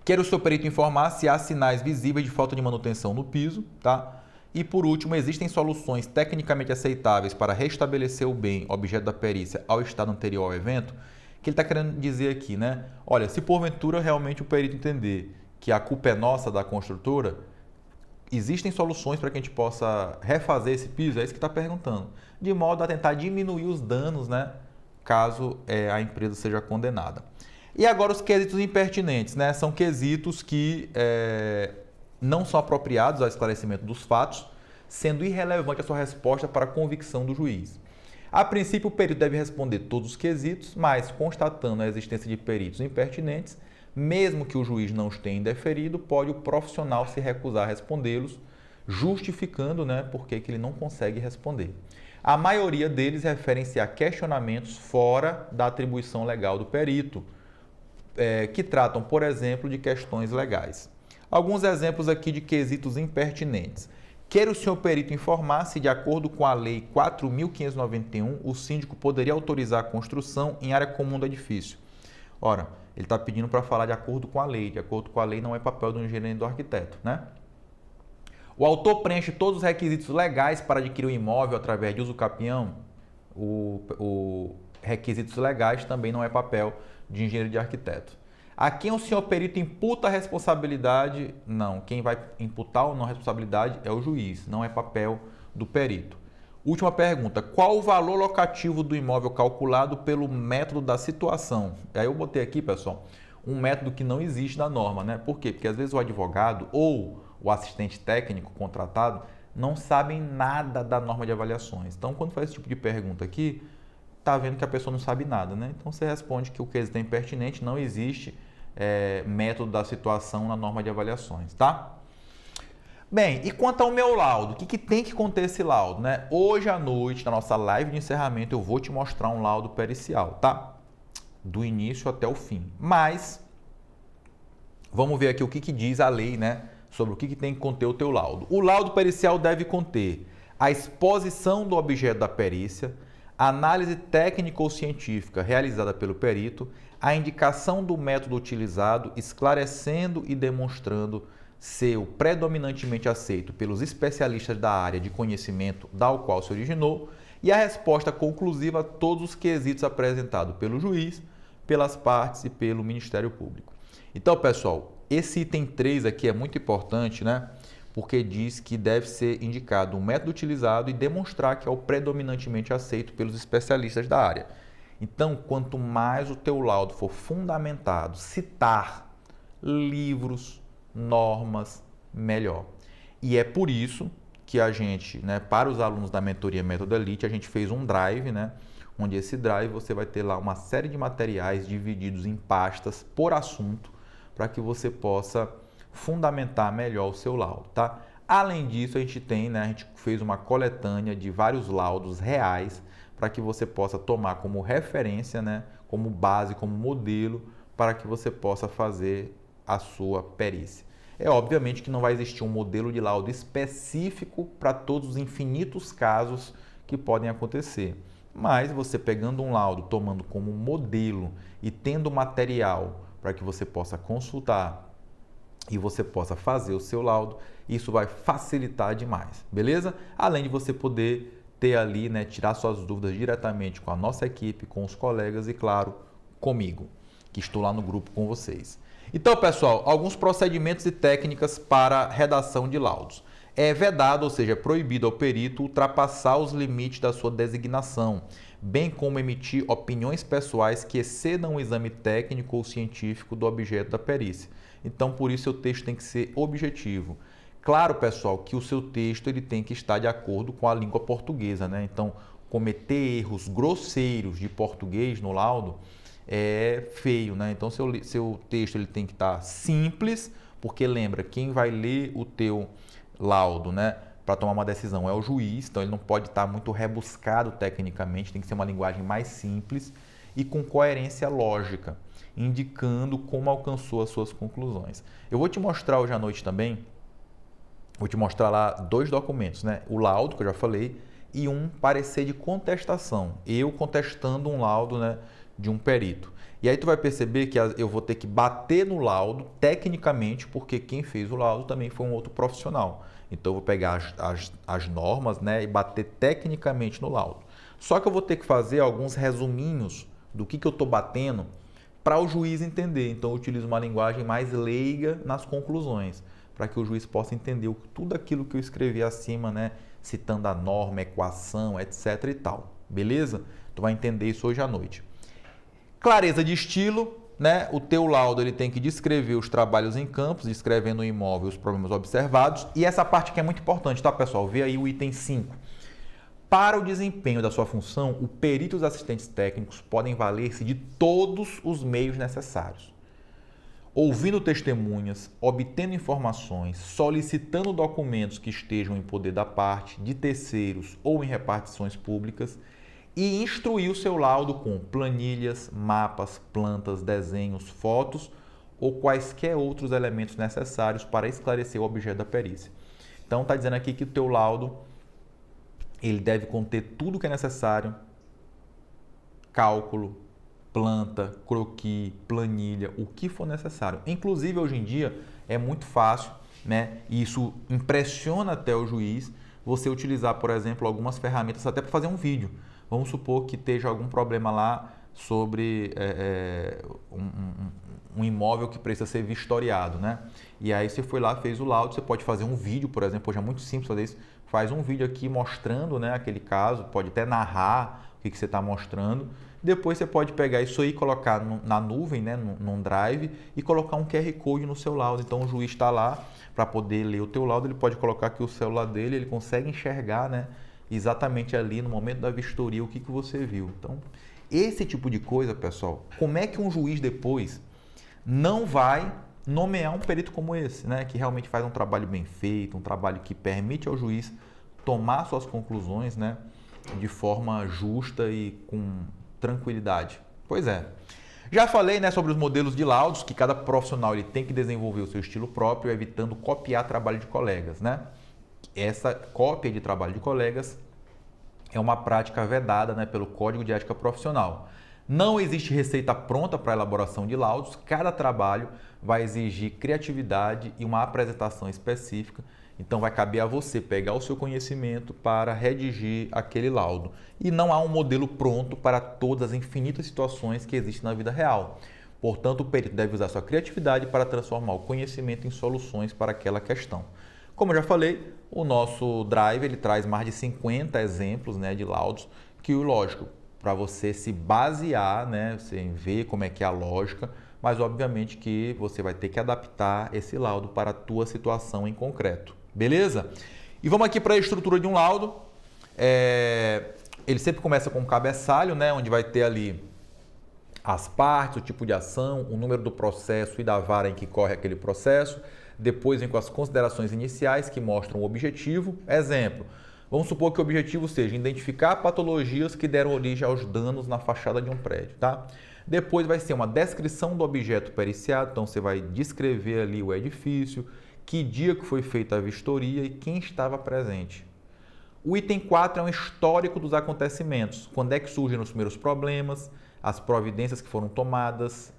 Quero o seu perito informar se há sinais visíveis de falta de manutenção no piso, tá? E por último, existem soluções tecnicamente aceitáveis para restabelecer o bem objeto da perícia ao estado anterior ao evento? Que ele está querendo dizer aqui, né? Olha, se porventura realmente o perito entender que a culpa é nossa da construtora, existem soluções para que a gente possa refazer esse piso? É isso que está perguntando. De modo a tentar diminuir os danos, né? Caso a empresa seja condenada. E agora os quesitos impertinentes, né? São quesitos que não são apropriados ao esclarecimento dos fatos, sendo irrelevante a sua resposta para a convicção do juiz. A princípio, o perito deve responder todos os quesitos, mas constatando a existência de peritos impertinentes, mesmo que o juiz não os tenha indeferido, pode o profissional se recusar a respondê-los, justificando, né, por que ele não consegue responder. A maioria deles referem-se a questionamentos fora da atribuição legal do perito, que tratam, por exemplo, de questões legais. Alguns exemplos aqui de quesitos impertinentes. Quer o senhor perito informar se, de acordo com a Lei 4.591, o síndico poderia autorizar a construção em área comum do edifício? Ora, ele está pedindo para falar de acordo com a lei. De acordo com a lei não é papel do engenheiro nem do arquiteto, né? O autor preenche todos os requisitos legais para adquirir o imóvel através de uso capião? Requisitos legais também não é papel de engenheiro de arquiteto. A quem o senhor perito imputa a responsabilidade? Não. Quem vai imputar ou não a responsabilidade é o juiz, não é papel do perito. Última pergunta. Qual o valor locativo do imóvel calculado pelo método da situação? Aí eu botei aqui, pessoal, um método que não existe na norma, né? Por quê? Porque às vezes o advogado ou o assistente técnico contratado não sabem nada da norma de avaliações. Então, quando faz esse tipo de pergunta aqui, tá vendo que a pessoa não sabe nada, né? Então, você responde que o quesito é impertinente, não existe método da situação na norma de avaliações, tá? Bem, e quanto ao meu laudo, o que tem que conter esse laudo, né? Hoje à noite, na nossa live de encerramento, eu vou te mostrar um laudo pericial, tá? Do início até o fim. Mas, vamos ver aqui o que diz a lei, né? Sobre o que tem que conter o teu laudo. O laudo pericial deve conter a exposição do objeto da perícia, a análise técnica ou científica realizada pelo perito, a indicação do método utilizado, esclarecendo e demonstrando ser o predominantemente aceito pelos especialistas da área de conhecimento da qual se originou, e a resposta conclusiva a todos os quesitos apresentados pelo juiz, pelas partes e pelo Ministério Público. Então, pessoal, esse item 3 aqui é muito importante, né? Porque diz que deve ser indicado o método utilizado e demonstrar que é o predominantemente aceito pelos especialistas da área. Então, quanto mais o teu laudo for fundamentado, citar livros, normas, melhor. E é por isso que a gente, né, para os alunos da mentoria Método Elite, a gente fez um drive, né, onde esse drive você vai ter lá uma série de materiais divididos em pastas por assunto, para que você possa fundamentar melhor o seu laudo, tá? Além disso, a gente tem, né, a gente fez uma coletânea de vários laudos reais para que você possa tomar como referência, né, como base, como modelo, para que você possa fazer a sua perícia. É obviamente que não vai existir um modelo de laudo específico para todos os infinitos casos que podem acontecer. Mas você pegando um laudo, tomando como modelo e tendo material para que você possa consultar e você possa fazer o seu laudo, isso vai facilitar demais, beleza? Além de você poder ter ali, né, tirar suas dúvidas diretamente com a nossa equipe, com os colegas e, claro, comigo, que estou lá no grupo com vocês. Então, pessoal, alguns procedimentos e técnicas para redação de laudos. É vedado, ou seja, é proibido ao perito ultrapassar os limites da sua designação, bem como emitir opiniões pessoais que excedam o exame técnico ou científico do objeto da perícia. Então, por isso, o texto tem que ser objetivo. Claro, pessoal, que o seu texto ele tem que estar de acordo com a língua portuguesa, né? Então, cometer erros grosseiros de português no laudo é feio, né? Então, seu texto ele tem que estar simples, porque lembra, quem vai ler o teu laudo, né, para tomar uma decisão é o juiz, então ele não pode estar muito rebuscado tecnicamente, tem que ser uma linguagem mais simples e com coerência lógica, indicando como alcançou as suas conclusões. Eu vou te mostrar hoje à noite também, vou te mostrar lá 2 documentos, né? O laudo, que eu já falei, e um parecer de contestação. Eu contestando um laudo, né, de um perito. E aí tu vai perceber que eu vou ter que bater no laudo tecnicamente, porque quem fez o laudo também foi um outro profissional. Então eu vou pegar as normas, né, e bater tecnicamente no laudo. Só que eu vou ter que fazer alguns resuminhos do que eu estou batendo para o juiz entender. Então eu utilizo uma linguagem mais leiga nas conclusões, para que o juiz possa entender tudo aquilo que eu escrevi acima, né, citando a norma, equação, etc e tal. Beleza? Tu vai entender isso hoje à noite. Clareza de estilo, né? O teu laudo ele tem que descrever os trabalhos em campos, descrevendo o imóvel e os problemas observados. E essa parte que é muito importante, tá, pessoal? Vê aí o item 5. Para o desempenho da sua função, o perito e os assistentes técnicos podem valer-se de todos os meios necessários. Ouvindo testemunhas, obtendo informações, solicitando documentos que estejam em poder da parte, de terceiros ou em repartições públicas, e instruir o seu laudo com planilhas, mapas, plantas, desenhos, fotos ou quaisquer outros elementos necessários para esclarecer o objeto da perícia. Então, está dizendo aqui que o teu laudo ele deve conter tudo o que é necessário, cálculo, planta, croquis, planilha, o que for necessário. Inclusive, hoje em dia, é muito fácil, né? E isso impressiona até o juiz, você utilizar, por exemplo, algumas ferramentas até para fazer um vídeo. Vamos supor que esteja algum problema lá sobre um imóvel que precisa ser vistoriado, né? E aí você foi lá, fez o laudo, você pode fazer um vídeo, por exemplo, hoje é muito simples fazer isso, faz um vídeo aqui mostrando, né, aquele caso, pode até narrar o que você está mostrando. Depois você pode pegar isso aí e colocar na nuvem, né, num drive, e colocar um QR Code no seu laudo. Então o juiz está lá para poder ler o teu laudo, ele pode colocar aqui o celular dele, ele consegue enxergar, né, exatamente ali no momento da vistoria o que você viu. Então, esse tipo de coisa, pessoal, como é que um juiz depois não vai nomear um perito como esse, né, que realmente faz um trabalho bem feito, um trabalho que permite ao juiz tomar suas conclusões, né, de forma justa e com tranquilidade? Pois é. Já falei, né, sobre os modelos de laudos, que cada profissional ele tem que desenvolver o seu estilo próprio, evitando copiar trabalho de colegas, né? Essa cópia de trabalho de colegas é uma prática vedada, né, pelo Código de Ética Profissional. Não existe receita pronta para a elaboração de laudos, cada trabalho vai exigir criatividade e uma apresentação específica, então vai caber a você pegar o seu conhecimento para redigir aquele laudo. E não há um modelo pronto para todas as infinitas situações que existem na vida real. Portanto, o perito deve usar sua criatividade para transformar o conhecimento em soluções para aquela questão. Como eu já falei, o nosso Drive ele traz mais de 50 exemplos, né, de laudos que, lógico, para você se basear, né, você ver como é que é a lógica, mas obviamente que você vai ter que adaptar esse laudo para a tua situação em concreto. Beleza? E vamos aqui para a estrutura de um laudo. ele sempre começa com um cabeçalho, né, onde vai ter ali as partes, o tipo de ação, o número do processo e da vara em que corre aquele processo. Depois vem com as considerações iniciais que mostram o objetivo. Exemplo, vamos supor que o objetivo seja identificar patologias que deram origem aos danos na fachada de um prédio, tá? Depois vai ser uma descrição do objeto periciado, então você vai descrever ali o edifício, que dia que foi feita a vistoria e quem estava presente. O item 4 é um histórico dos acontecimentos, quando é que surgem os primeiros problemas, as providências que foram tomadas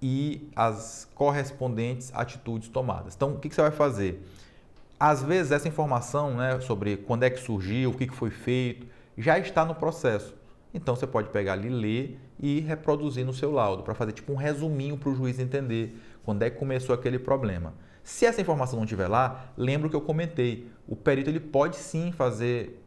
e as correspondentes atitudes tomadas. Então, o que você vai fazer? Às vezes, essa informação, né, sobre quando é que surgiu, o que foi feito, já está no processo. Então, você pode pegar ali, ler e reproduzir no seu laudo, para fazer tipo um resuminho para o juiz entender quando é que começou aquele problema. Se essa informação não estiver lá, lembra o que eu comentei. O perito ele pode sim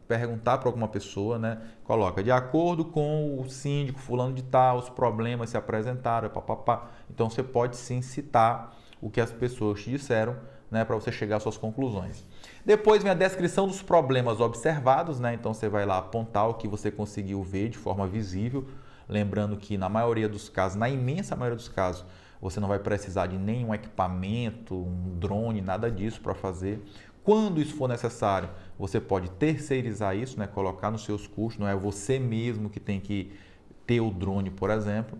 perguntar para alguma pessoa, né? Coloca, de acordo com o síndico fulano de tal, os problemas se apresentaram, papapá. Então você pode sim citar o que as pessoas te disseram, né? Para você chegar às suas conclusões. Depois vem a descrição dos problemas observados, né? Então você vai lá apontar o que você conseguiu ver de forma visível. Lembrando que na maioria dos casos, na imensa maioria dos casos, você não vai precisar de nenhum equipamento, um drone, nada disso para fazer. Quando isso for necessário, você pode terceirizar isso, né? Colocar nos seus custos, não é você mesmo que tem que ter o drone, por exemplo.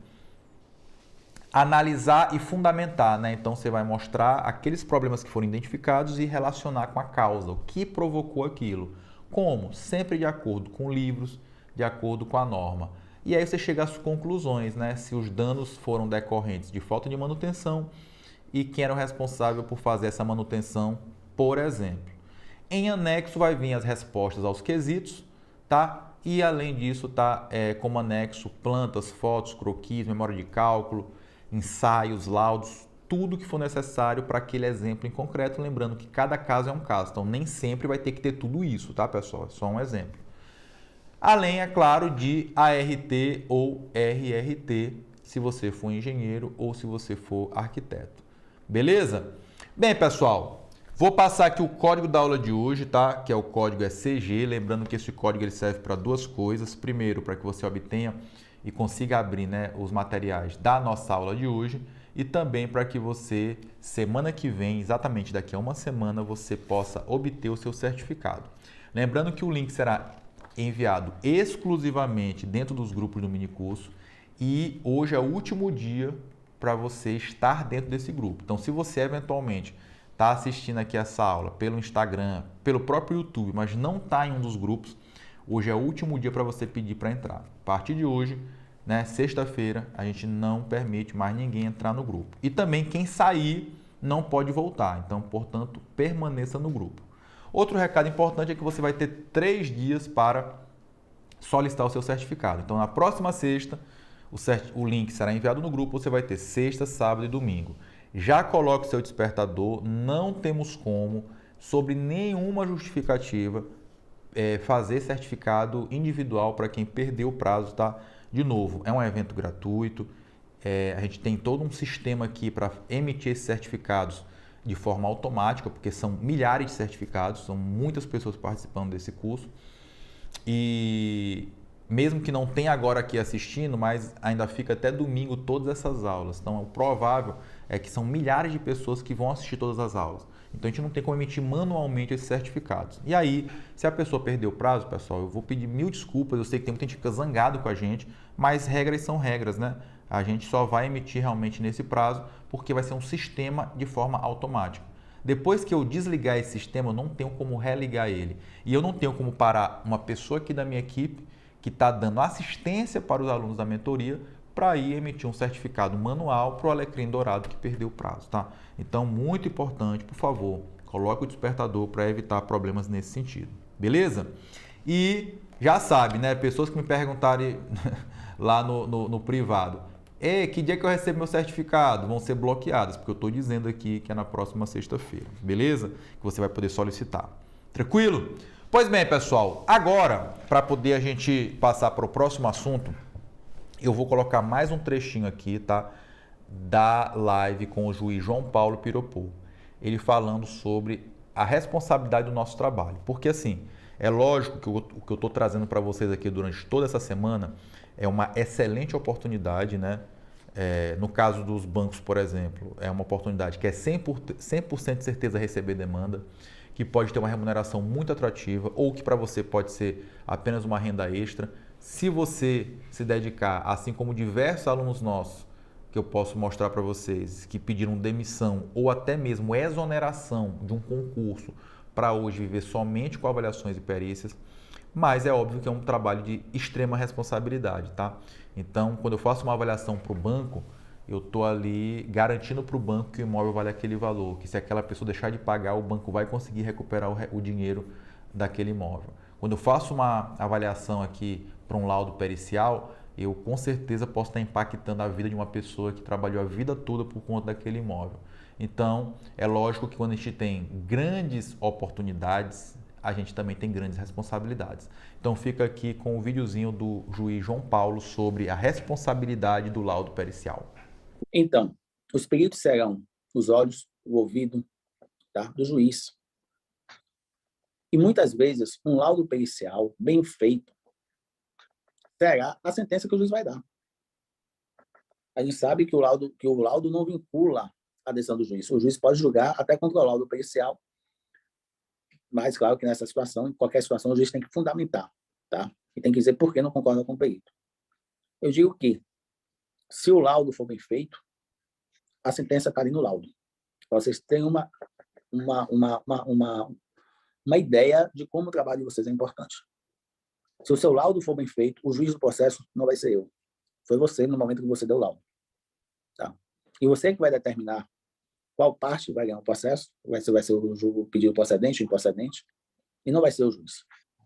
Analisar e fundamentar, né? Então você vai mostrar aqueles problemas que foram identificados e relacionar com a causa, o que provocou aquilo. Como? Sempre de acordo com livros, de acordo com a norma. E aí você chega às conclusões, né? Se os danos foram decorrentes de falta de manutenção e quem era o responsável por fazer essa manutenção, por exemplo. Em anexo vai vir as respostas aos quesitos, tá? E além disso, tá como anexo plantas, fotos, croquis, memória de cálculo, ensaios, laudos, tudo que for necessário para aquele exemplo em concreto. Lembrando que cada caso é um caso, então nem sempre vai ter que ter tudo isso, tá, pessoal? É só um exemplo. Além, é claro, de ART ou RRT, se você for engenheiro ou se você for arquiteto. Beleza? Bem, pessoal, vou passar aqui o código da aula de hoje, tá? Que é o código ECG. Lembrando que esse código ele serve para duas coisas. Primeiro, para que você obtenha e consiga abrir, né, os materiais da nossa aula de hoje. E também para que você, semana que vem, exatamente daqui a uma semana, você possa obter o seu certificado. Lembrando que o link será enviado exclusivamente dentro dos grupos do minicurso e hoje é o último dia para você estar dentro desse grupo. Então, se você eventualmente está assistindo aqui essa aula pelo Instagram, pelo próprio YouTube, mas não está em um dos grupos, hoje é o último dia para você pedir para entrar. A partir de hoje, né, sexta-feira, a gente não permite mais ninguém entrar no grupo. E também quem sair não pode voltar. Então, portanto, permaneça no grupo. Outro recado importante é que você vai ter 3 dias para solicitar o seu certificado. Então, na próxima sexta, o link será enviado no grupo, você vai ter sexta, sábado e domingo. Já coloque o seu despertador, não temos como, sobre nenhuma justificativa, fazer certificado individual para quem perdeu o prazo, tá? De novo, é um evento gratuito, a gente tem todo um sistema aqui para emitir esses certificados de forma automática, porque são milhares de certificados, são muitas pessoas participando desse curso. E mesmo que não tenha agora aqui assistindo, mas ainda fica até domingo todas essas aulas. Então, o provável é que são milhares de pessoas que vão assistir todas as aulas. Então, a gente não tem como emitir manualmente esses certificados. E aí, se a pessoa perder o prazo, pessoal, eu vou pedir 1000 desculpas. Eu sei que tem muita gente que fica zangado com a gente, mas regras são regras, né? A gente só vai emitir realmente nesse prazo porque vai ser um sistema de forma automática. Depois que eu desligar esse sistema, eu não tenho como religar ele. E eu não tenho como parar uma pessoa aqui da minha equipe que está dando assistência para os alunos da mentoria para ir emitir um certificado manual para o alecrim dourado que perdeu o prazo, tá? Então, muito importante, por favor, coloque o despertador para evitar problemas nesse sentido, beleza? E já sabe, né? Pessoas que me perguntarem lá no privado, que dia que eu recebo meu certificado? Vão ser bloqueadas, porque eu estou dizendo aqui que é na próxima sexta-feira, beleza? Que você vai poder solicitar. Tranquilo? Pois bem, pessoal, agora, para poder a gente passar para o próximo assunto, eu vou colocar mais um trechinho aqui, tá? Da live com o juiz João Paulo Piropô. Ele falando sobre a responsabilidade do nosso trabalho. Porque assim, É lógico que o que eu estou trazendo para vocês aqui durante toda essa semana é uma excelente oportunidade, né? No caso dos bancos, por exemplo, é uma oportunidade que é 100% de certeza receber demanda, que pode ter uma remuneração muito atrativa ou que para você pode ser apenas uma renda extra. Se você se dedicar, assim como diversos alunos nossos, que eu posso mostrar para vocês, que pediram demissão ou até mesmo exoneração de um concurso para hoje viver somente com avaliações e perícias, mas é óbvio que é um trabalho de extrema responsabilidade, tá? Então, quando eu faço uma avaliação para o banco, eu estou ali garantindo para o banco que o imóvel vale aquele valor, que se aquela pessoa deixar de pagar, o banco vai conseguir recuperar o dinheiro daquele imóvel. Quando eu faço uma avaliação aqui para um laudo pericial, eu com certeza posso estar impactando a vida de uma pessoa que trabalhou a vida toda por conta daquele imóvel. Então, é lógico que quando a gente tem grandes oportunidades, a gente também tem grandes responsabilidades. Então, fica aqui com o videozinho do juiz João Paulo sobre a responsabilidade do laudo pericial. Então, os peritos serão os olhos, o ouvido, tá, do juiz. E muitas vezes, um laudo pericial bem feito será a sentença que o juiz vai dar. A gente sabe que o laudo não vincula a decisão do juiz. O juiz pode julgar até contra o laudo pericial, mas claro que nessa situação, em qualquer situação, o juiz tem que fundamentar, tá? E tem que dizer por que não concorda com o perito. Eu digo que, se o laudo for bem feito, a sentença está ali no laudo. Vocês têm uma ideia de como o trabalho de vocês é importante. Se o seu laudo for bem feito, o juiz do processo não vai ser eu. Foi você no momento que você deu o laudo. Tá? E você que vai determinar qual parte vai ganhar o processo, vai ser o pedido procedente, o improcedente, e não vai ser o juiz.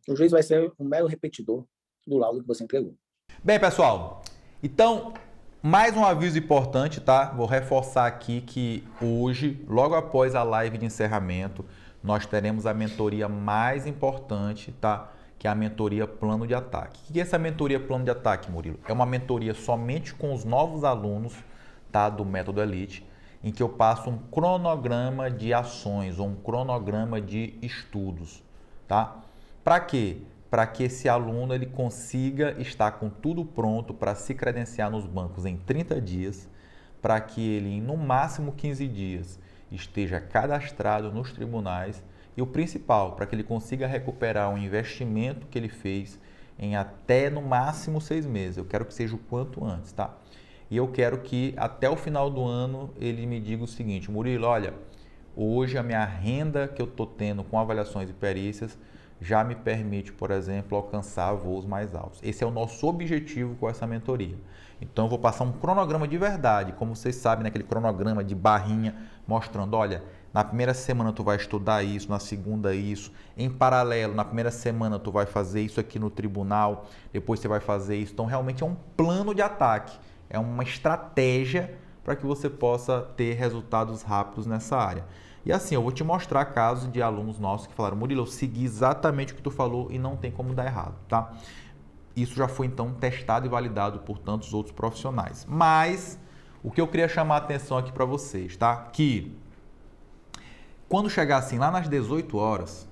O juiz vai ser um mero repetidor do laudo que você entregou. Bem, pessoal, então, mais um aviso importante, tá? Vou reforçar aqui que hoje, logo após a live de encerramento, nós teremos a mentoria mais importante, tá? Que é a mentoria Plano de Ataque. O que é essa mentoria Plano de Ataque, Murilo? É uma mentoria somente com os novos alunos, tá? Do Método Elite, em que eu passo um cronograma de ações ou um cronograma de estudos, tá? Para quê? Para que esse aluno ele consiga estar com tudo pronto para se credenciar nos bancos em 30 dias, para que ele em no máximo 15 dias esteja cadastrado nos tribunais e o principal, para que ele consiga recuperar um investimento que ele fez em até no máximo 6 meses. Eu quero que seja o quanto antes, tá? E eu quero que até o final do ano ele me diga o seguinte: Murilo, olha, hoje a minha renda que eu estou tendo com avaliações e perícias já me permite, por exemplo, alcançar voos mais altos. Esse é o nosso objetivo com essa mentoria. Então, eu vou passar um cronograma de verdade, como vocês sabem, naquele cronograma de barrinha, mostrando, olha, na primeira semana tu vai estudar isso, na segunda isso, em paralelo, na primeira semana tu vai fazer isso aqui no tribunal, depois você vai fazer isso. Então, realmente é um plano de ataque, é uma estratégia para que você possa ter resultados rápidos nessa área. E assim, eu vou te mostrar casos de alunos nossos que falaram: Murilo, eu segui exatamente o que tu falou e não tem como dar errado, tá? Isso já foi então testado e validado por tantos outros profissionais. Mas o que eu queria chamar a atenção aqui para vocês, tá? Que quando chegar assim lá nas 18 horas,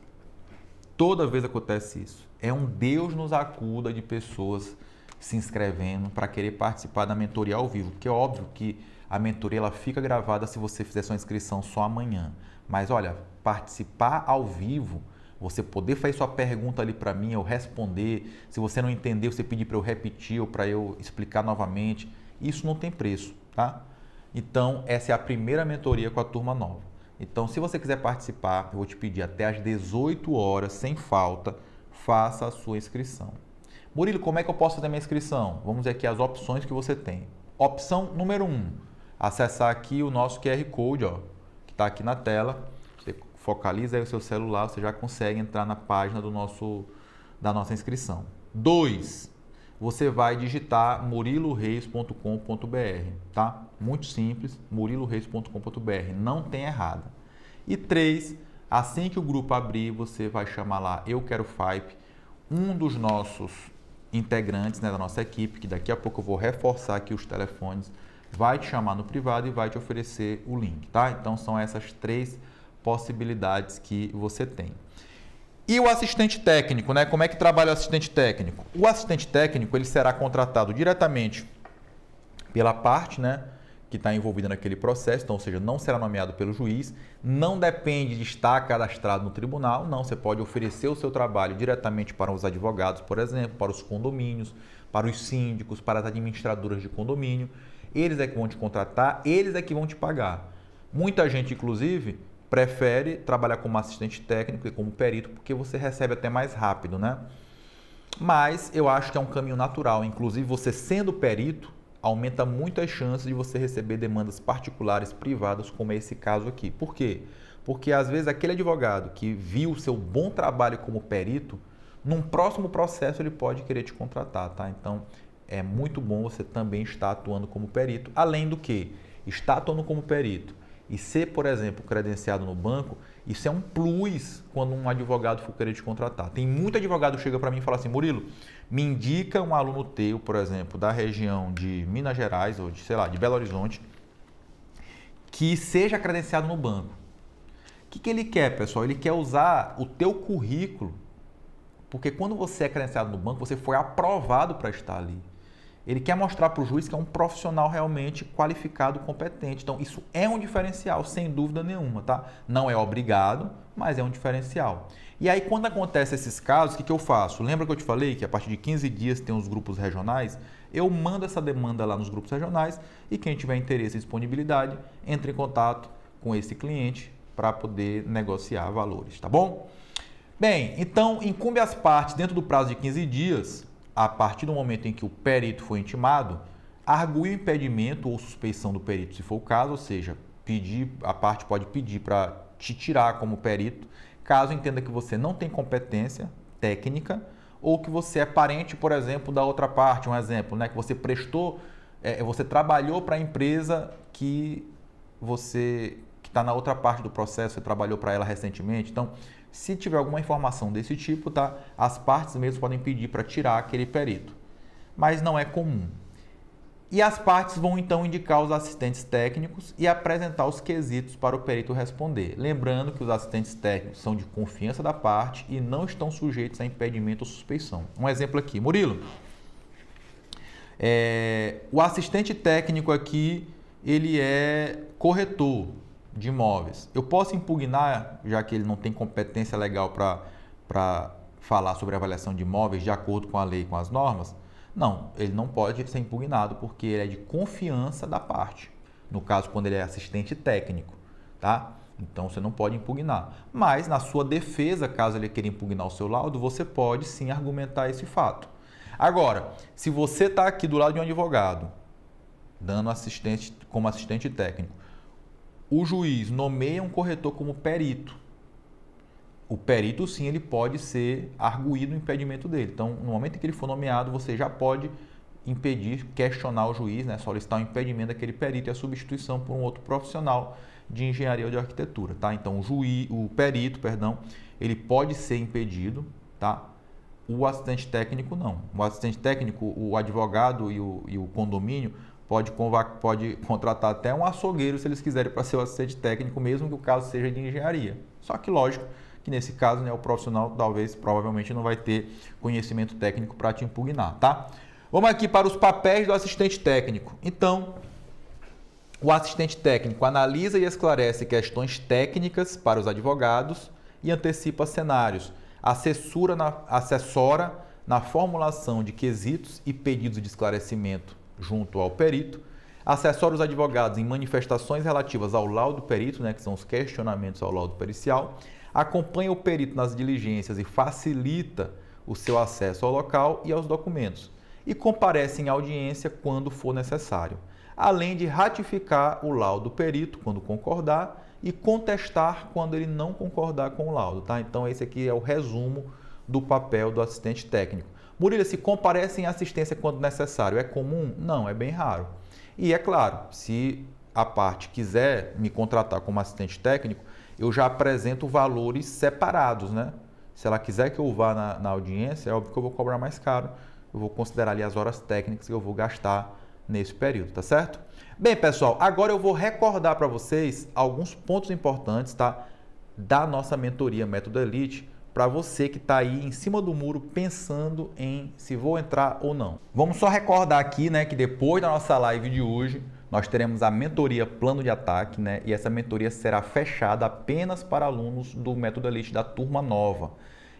toda vez acontece isso. É um Deus nos acuda de pessoas se inscrevendo para querer participar da mentoria ao vivo, porque é óbvio que a mentoria ela fica gravada se você fizer sua inscrição só amanhã. Mas olha, participar ao vivo, você poder fazer sua pergunta ali para mim, eu responder, se você não entender, você pedir para eu repetir ou para eu explicar novamente, isso não tem preço, tá? Então, essa é a primeira mentoria com a turma nova. Então, se você quiser participar, eu vou te pedir até às 18 horas, sem falta, faça a sua inscrição. Murilo, como é que eu posso fazer minha inscrição? Vamos ver aqui as opções que você tem. Opção número 1, acessar aqui o nosso QR Code, ó, que está aqui na tela. Você focaliza aí o seu celular, você já consegue entrar na página da nossa inscrição. 2, você vai digitar muriloreis.com.br, tá? Muito simples, muriloreis.com.br, não tem errada. E 3, assim que o grupo abrir, você vai chamar lá Eu Quero FAIP, um dos nossos integrantes, né, da nossa equipe, que daqui a pouco eu vou reforçar aqui os telefones, vai te chamar no privado e vai te oferecer o link, tá? Então são essas 3 possibilidades que você tem. E o assistente técnico, né? Como é que trabalha o assistente técnico? O assistente técnico, ele será contratado diretamente pela parte, né, que está envolvida naquele processo, então, ou seja, não será nomeado pelo juiz, não depende de estar cadastrado no tribunal, não, você pode oferecer o seu trabalho diretamente para os advogados, por exemplo, para os condomínios, para os síndicos, para as administradoras de condomínio, eles é que vão te contratar, eles é que vão te pagar. Muita gente, inclusive, prefere trabalhar como assistente técnico e como perito, porque você recebe até mais rápido, né? Mas eu acho que é um caminho natural, inclusive você sendo perito, aumenta muito as chances de você receber demandas particulares, privadas, como é esse caso aqui. Por quê? Porque às vezes aquele advogado que viu o seu bom trabalho como perito, num próximo processo ele pode querer te contratar, tá? Então é muito bom você também estar atuando como perito, além do que estar atuando como perito e ser, por exemplo, credenciado no banco, isso é um plus quando um advogado for querer te contratar. Tem muito advogado que chega para mim e fala assim, Murilo, me indica um aluno teu, por exemplo, da região de Minas Gerais ou de, sei lá, de Belo Horizonte, que seja credenciado no banco. O que ele quer, pessoal? Ele quer usar o teu currículo, porque quando você é credenciado no banco, você foi aprovado para estar ali. Ele quer mostrar para o juiz que é um profissional realmente qualificado, competente. Então, isso é um diferencial, sem dúvida nenhuma, tá? Não é obrigado, mas é um diferencial. E aí, quando acontece esses casos, o que eu faço? Lembra que eu te falei que a partir de 15 dias tem os grupos regionais? Eu mando essa demanda lá nos grupos regionais e quem tiver interesse e disponibilidade, entre em contato com esse cliente para poder negociar valores, tá bom? Bem, então, incumbe às partes, dentro do prazo de 15 dias, a partir do momento em que o perito foi intimado, arguir o impedimento ou suspeição do perito, se for o caso, ou seja, a parte pode pedir para te tirar como perito, caso entenda que você não tem competência técnica ou que você é parente, por exemplo, da outra parte, um exemplo, né, que você você trabalhou para a empresa que está na outra parte do processo, você trabalhou para ela recentemente, então se tiver alguma informação desse tipo, tá? As partes mesmo podem pedir para tirar aquele perito, mas não é comum. E as partes vão então indicar os assistentes técnicos e apresentar os quesitos para o perito responder. Lembrando que os assistentes técnicos são de confiança da parte e não estão sujeitos a impedimento ou suspeição. Um exemplo aqui, Murilo. O assistente técnico aqui, ele é corretor de imóveis. Eu posso impugnar, já que ele não tem competência legal para falar sobre avaliação de imóveis de acordo com a lei e com as normas? Não, ele não pode ser impugnado porque ele é de confiança da parte. No caso, quando ele é assistente técnico, tá? Então, você não pode impugnar. Mas, na sua defesa, caso ele queira impugnar o seu laudo, você pode sim argumentar esse fato. Agora, se você está aqui do lado de um advogado, dando assistente como assistente técnico, o juiz nomeia um corretor como perito. O perito, sim, ele pode ser arguído o impedimento dele. Então, no momento em que ele for nomeado, você já pode impedir, questionar o juiz, né, solicitar o impedimento daquele perito e a substituição por um outro profissional de engenharia ou de arquitetura, tá? Então, o perito, ele pode ser impedido, tá? O assistente técnico não. O assistente técnico, o advogado e o condomínio pode contratar até um açougueiro se eles quiserem para ser o assistente técnico, mesmo que o caso seja de engenharia. Só que, lógico, que nesse caso, né, o profissional provavelmente não vai ter conhecimento técnico para te impugnar, tá? Vamos aqui para os papéis do assistente técnico. Então, o assistente técnico analisa e esclarece questões técnicas para os advogados e antecipa cenários. Assessora na formulação de quesitos e pedidos de esclarecimento junto ao perito, assessora os advogados em manifestações relativas ao laudo perito, né, que são os questionamentos ao laudo pericial, acompanha o perito nas diligências e facilita o seu acesso ao local e aos documentos, e comparece em audiência quando for necessário, além de ratificar o laudo perito quando concordar e contestar quando ele não concordar com o laudo, tá? Então esse aqui é o resumo do papel do assistente técnico. Murilo, se comparece em assistência quando necessário, é comum? Não, é bem raro. E é claro, se a parte quiser me contratar como assistente técnico, eu já apresento valores separados, né? Se ela quiser que eu vá na audiência, é óbvio que eu vou cobrar mais caro, eu vou considerar ali as horas técnicas que eu vou gastar nesse período, tá certo? Bem, pessoal, agora eu vou recordar para vocês alguns pontos importantes, tá? Da nossa mentoria Método Elite, para você que está aí em cima do muro pensando em se vou entrar ou não. Vamos só recordar aqui, né, que depois da nossa live de hoje, nós teremos a mentoria Plano de Ataque, né, e essa mentoria será fechada apenas para alunos do Método Elite da turma nova.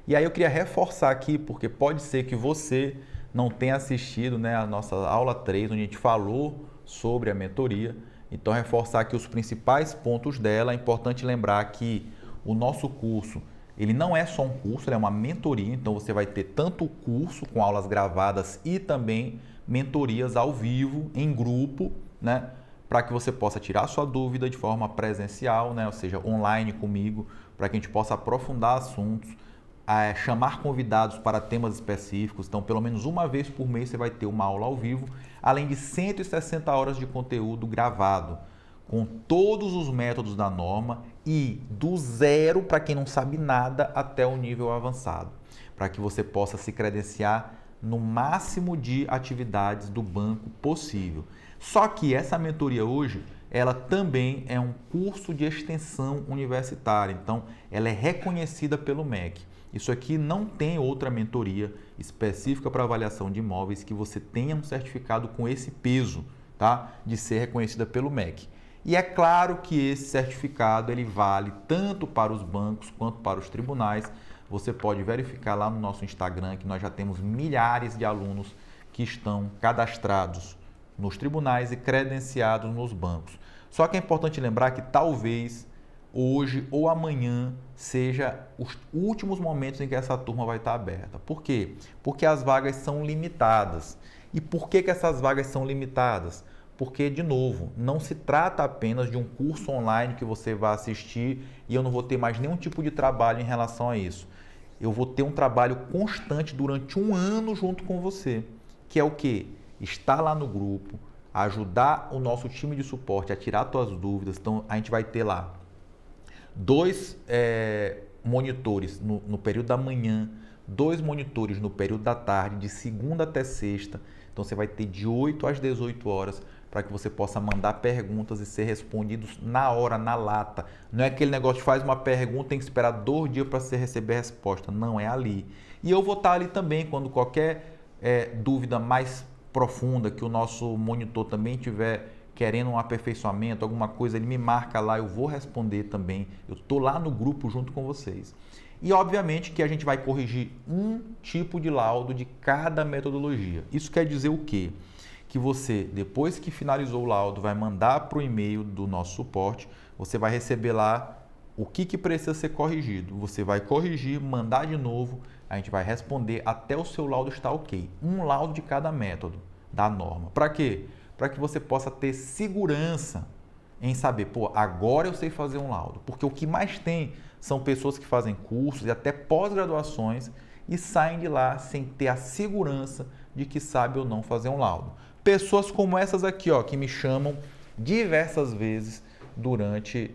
E aí eu queria reforçar aqui, porque pode ser que você não tenha assistido, né, a nossa aula 3, onde a gente falou sobre a mentoria. Então, reforçar aqui os principais pontos dela. É importante lembrar que o nosso curso, ele não é só um curso, ele é uma mentoria. Então, você vai ter tanto o curso com aulas gravadas e também mentorias ao vivo, em grupo, né, para que você possa tirar sua dúvida de forma presencial, né, ou seja, online comigo, para que a gente possa aprofundar assuntos, chamar convidados para temas específicos. Então, pelo menos uma vez por mês você vai ter uma aula ao vivo, além de 160 horas de conteúdo gravado, com todos os métodos da norma e do zero, para quem não sabe nada, até o nível avançado, para que você possa se credenciar no máximo de atividades do banco possível. Só que essa mentoria hoje, ela também é um curso de extensão universitária, então ela é reconhecida pelo MEC. Isso aqui não tem outra mentoria específica para avaliação de imóveis que você tenha um certificado com esse peso, tá? De ser reconhecida pelo MEC. E é claro que esse certificado ele vale tanto para os bancos quanto para os tribunais. Você pode verificar lá no nosso Instagram que nós já temos milhares de alunos que estão cadastrados nos tribunais e credenciados nos bancos. Só que é importante lembrar que talvez hoje ou amanhã seja os últimos momentos em que essa turma vai estar aberta. Por quê? Porque as vagas são limitadas. E por que essas vagas são limitadas? Porque, de novo, não se trata apenas de um curso online que você vai assistir e eu não vou ter mais nenhum tipo de trabalho em relação a isso. Eu vou ter um trabalho constante durante um ano junto com você, que é o quê? Estar lá no grupo, ajudar o nosso time de suporte a tirar suas dúvidas. Então, a gente vai ter lá 2 monitores no período da manhã, 2 monitores no período da tarde, de segunda até sexta. Então, você vai ter de 8 às 18 horas para que você possa mandar perguntas e ser respondidos na hora, na lata. Não é aquele negócio de faz uma pergunta, tem que esperar 2 dias para você receber a resposta. Não, é ali. E eu vou estar ali também quando qualquer dúvida mais profunda que o nosso monitor também tiver querendo um aperfeiçoamento, alguma coisa, ele me marca lá, eu vou responder também. Eu estou lá no grupo junto com vocês. E, obviamente, que a gente vai corrigir um tipo de laudo de cada metodologia. Isso quer dizer o quê? Que você, depois que finalizou o laudo, vai mandar para o e-mail do nosso suporte, você vai receber lá o que precisa ser corrigido. Você vai corrigir, mandar de novo, a gente vai responder até o seu laudo estar ok. Um laudo de cada método da norma. Para quê? Para que você possa ter segurança em saber, pô, agora eu sei fazer um laudo. Porque o que mais tem são pessoas que fazem cursos e até pós-graduações e saem de lá sem ter a segurança de que sabe ou não fazer um laudo. Pessoas como essas aqui, ó, que me chamam diversas vezes durante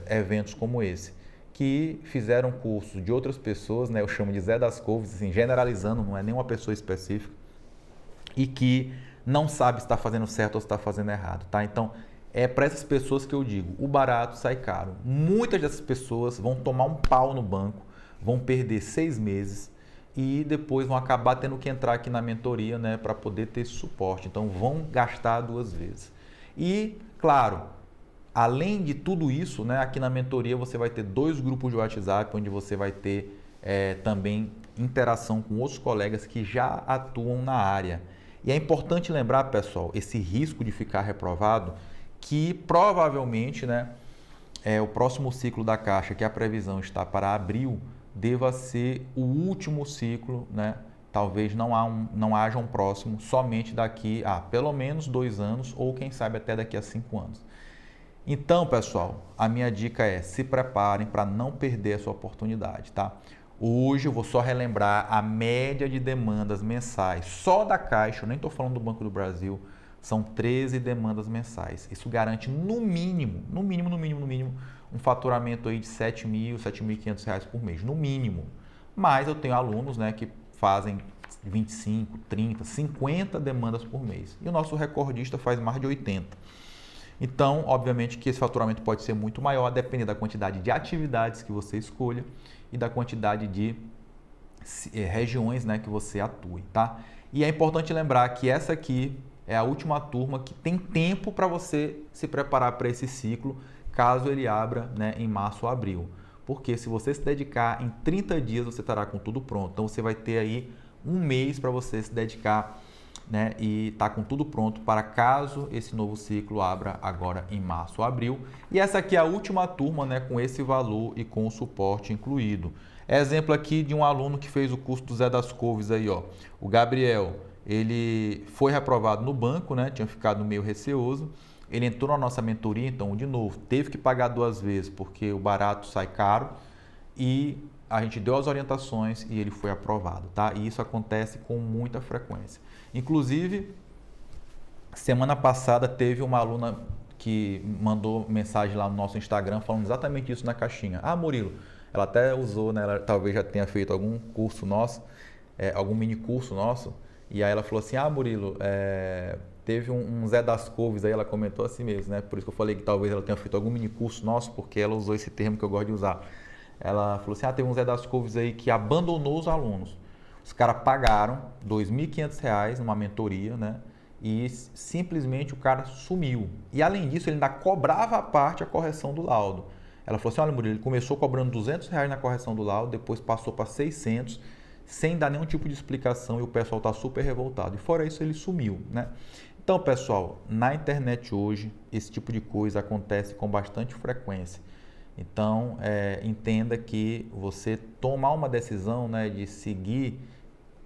eventos como esse, que fizeram curso de outras pessoas, né? Eu chamo de Zé das Couves, assim, generalizando, não é nenhuma pessoa específica, e que não sabe se está fazendo certo ou se está fazendo errado, tá? Então, é para essas pessoas que eu digo, o barato sai caro. Muitas dessas pessoas vão tomar um pau no banco, vão perder 6 meses e depois vão acabar tendo que entrar aqui na mentoria, né, para poder ter esse suporte. Então, vão gastar 2 vezes. E, claro, além de tudo isso, né, aqui na mentoria você vai ter 2 grupos de WhatsApp, onde você vai ter também interação com outros colegas que já atuam na área. E é importante lembrar, pessoal, esse risco de ficar reprovado, que provavelmente, né, o próximo ciclo da Caixa, que a previsão está para abril, deva ser o último ciclo, né? Talvez não haja um próximo somente daqui a pelo menos 2 anos ou quem sabe até daqui a 5 anos. Então, pessoal, a minha dica é se preparem para não perder essa oportunidade, tá? Hoje eu vou só relembrar a média de demandas mensais só da Caixa, eu nem estou falando do Banco do Brasil, são 13 demandas mensais. Isso garante no mínimo, um faturamento aí de R$ 7.000, R$ 7.500 por mês, no mínimo. Mas eu tenho alunos, né, que fazem 25, 30, 50 demandas por mês. E o nosso recordista faz mais de 80. Então, obviamente que esse faturamento pode ser muito maior, a depender da quantidade de atividades que você escolha e da quantidade de regiões, né, que você atue, tá? E é importante lembrar que essa aqui é a última turma que tem tempo para você se preparar para esse ciclo, caso ele abra, né, em março ou abril. Porque se você se dedicar em 30 dias, você estará com tudo pronto. Então você vai ter aí um mês para você se dedicar, né, e tá com tudo pronto para caso esse novo ciclo abra agora em março ou abril. E essa aqui é a última turma, né, com esse valor e com o suporte incluído. Exemplo aqui de um aluno que fez o curso do Zé das Couves aí, ó. O Gabriel, ele foi reprovado no banco, né, tinha ficado meio receoso. Ele entrou na nossa mentoria, então, de novo, teve que pagar 2 vezes porque o barato sai caro e a gente deu as orientações e ele foi aprovado, tá? E isso acontece com muita frequência. Inclusive, semana passada teve uma aluna que mandou mensagem lá no nosso Instagram falando exatamente isso na caixinha. Ah, Murilo, ela até usou, né? Ela talvez já tenha feito algum curso nosso, algum mini curso nosso, e aí ela falou assim, ah, Murilo, teve um Zé das Couves aí, ela comentou assim mesmo, né? Por isso que eu falei que talvez ela tenha feito algum mini curso nosso, porque ela usou esse termo que eu gosto de usar. Ela falou assim, ah, teve um Zé das Couves aí que abandonou os alunos. Os caras pagaram R$ 2.500 numa mentoria, né? E simplesmente o cara sumiu. E além disso, ele ainda cobrava a parte a correção do laudo. Ela falou assim, olha, Murilo, ele começou cobrando R$ 200 na correção do laudo, depois passou para 600, sem dar nenhum tipo de explicação, e o pessoal está super revoltado. E fora isso, ele sumiu, né? Então, pessoal, na internet hoje, esse tipo de coisa acontece com bastante frequência. Então, entenda que você tomar uma decisão, né, de seguir,